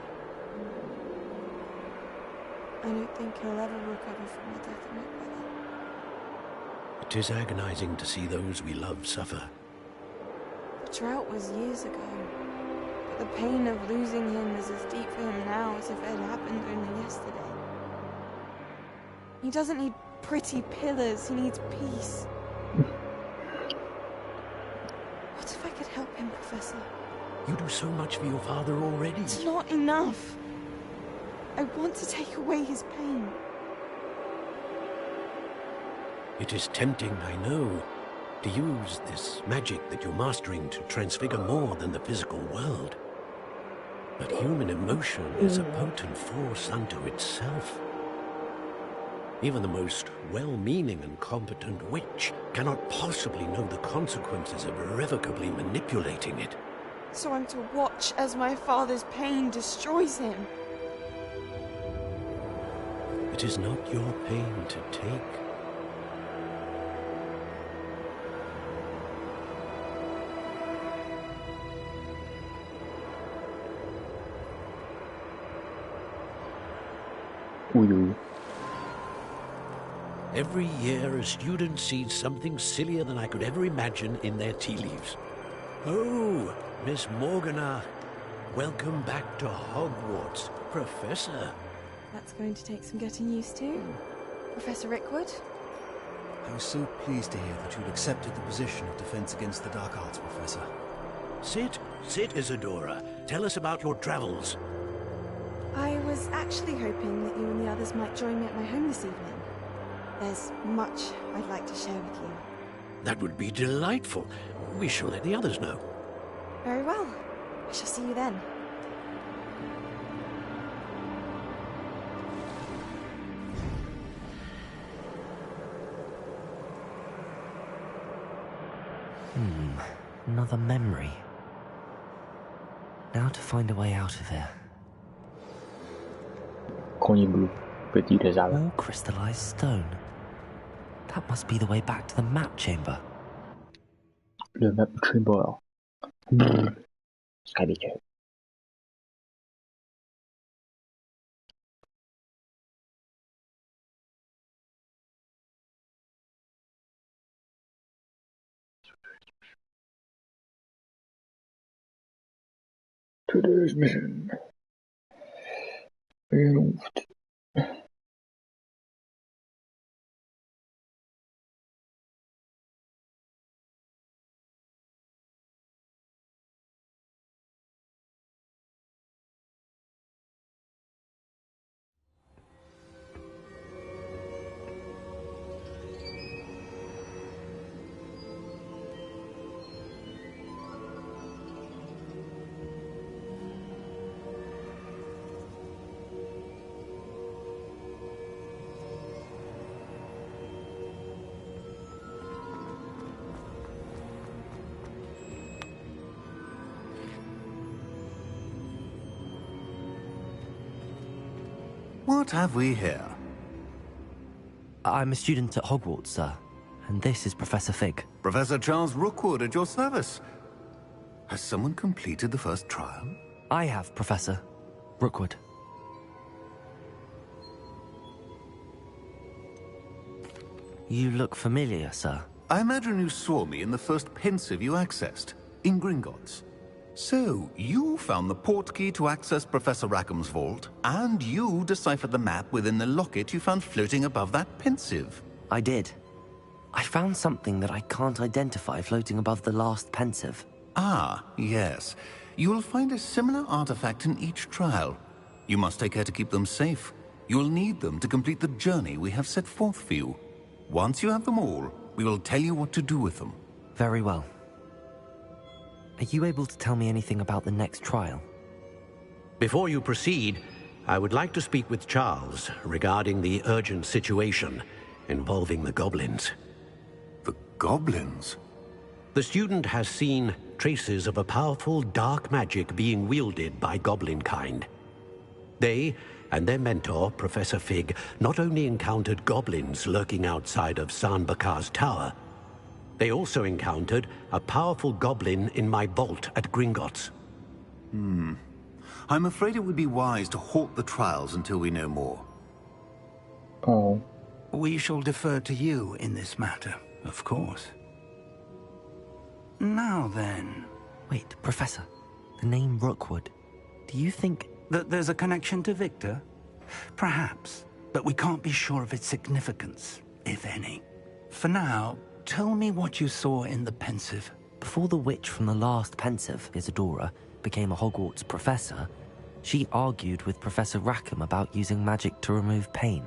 I don't think he'll ever recover from the death of my brother. It is agonizing to see those we love suffer. The drought was years ago, The pain of losing him is as deep for him now as if it had happened only yesterday. He doesn't need pretty pillars, he needs peace. What if I could help him, Professor? You do so much for your father already. It's not enough. I want to take away his pain. It is tempting, I know, to use this magic that you're mastering to transfigure more than the physical world. But human emotion is a potent force unto itself. Even the most well-meaning and competent witch cannot possibly know the consequences of irrevocably manipulating it. So I'm to watch as my father's pain destroys him. It is not your pain to take. Every year, a student sees something sillier than I could ever imagine in their tea leaves. Oh, Miss Morgana, welcome back to Hogwarts, Professor. That's going to take some getting used to. Professor Rickwood? I was so pleased to hear that you'd accepted the position of Defense Against the Dark Arts, Professor. Sit, Isadora. Tell us about your travels. I was actually hoping that you and the others might join me at my home this evening. There's much I'd like to share with you. That would be delightful. We shall let the others know. Very well. I shall see you then. Another memory. Now to find a way out of here. More crystallized stone. That must be the way back to the map chamber. Le map chamber. Sky Beach. Today's mission. Removed. What have we here? I'm a student at Hogwarts, sir. And this is Professor Fig. Professor Charles Rookwood at your service. Has someone completed the first trial? I have, Professor Rookwood. You look familiar, sir. I imagine you saw me in the first pensive you accessed, in Gringotts. So, you found the portkey to access Professor Rackham's vault, and you deciphered the map within the locket you found floating above that pensive. I did. I found something that I can't identify floating above the last pensive. Ah, yes. You will find a similar artifact in each trial. You must take care to keep them safe. You will need them to complete the journey we have set forth for you. Once you have them all, we will tell you what to do with them. Very well. Are you able to tell me anything about the next trial? Before you proceed, I would like to speak with Charles regarding the urgent situation involving the goblins. The goblins? The student has seen traces of a powerful dark magic being wielded by goblin kind. They and their mentor, Professor Fig, not only encountered goblins lurking outside of Sanbakar's tower, they also encountered a powerful goblin in my vault at Gringotts. I'm afraid it would be wise to halt the trials until we know more. Oh. We shall defer to you in this matter, of course. Now then. Wait, Professor. The name Rookwood. Do you think... That there's a connection to Victor? Perhaps, but we can't be sure of its significance, if any. For now, tell me what you saw in the Pensive. Before the witch from the last Pensive, Isadora, became a Hogwarts professor, she argued with Professor Rackham about using magic to remove pain.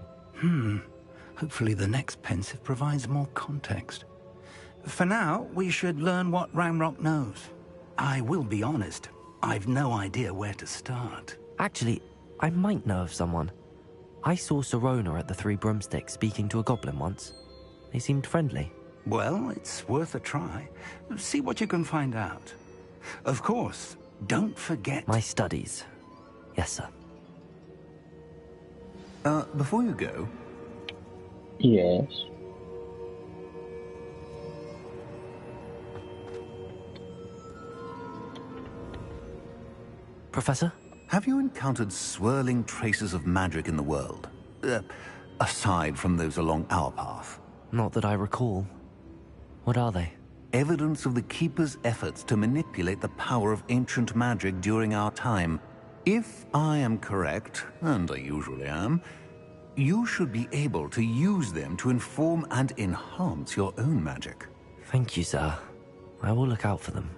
Hopefully the next Pensive provides more context. For now, we should learn what Ranrock knows. I will be honest, I've no idea where to start. Actually, I might know of someone. I saw Sirona at the Three Broomsticks speaking to a goblin once. They seemed friendly. Well, it's worth a try. See what you can find out. Of course, don't forget... My studies. Yes, sir. Before you go... Yes? Professor? Have you encountered swirling traces of magic in the world? Aside from those along our path? Not that I recall. What are they? Evidence of the Keeper's efforts to manipulate the power of ancient magic during our time. If I am correct, and I usually am, you should be able to use them to inform and enhance your own magic. Thank you, sir. I will look out for them.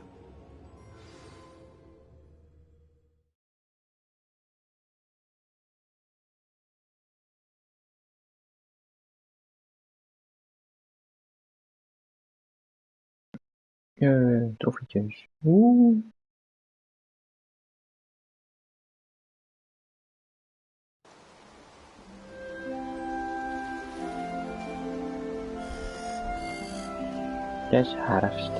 Trofeetjes. Het is herfst.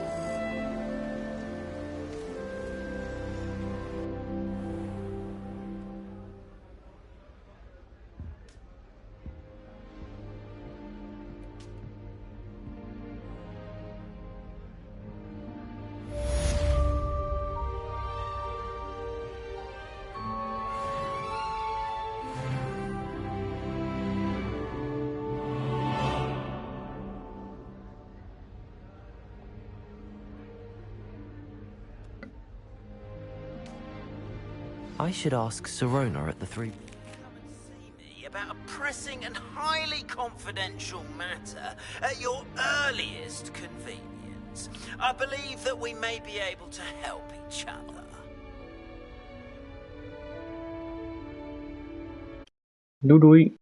I should ask Sirona at the Three... About a pressing and highly confidential matter at your earliest convenience. I believe that we may be able to help each other. Doei doei.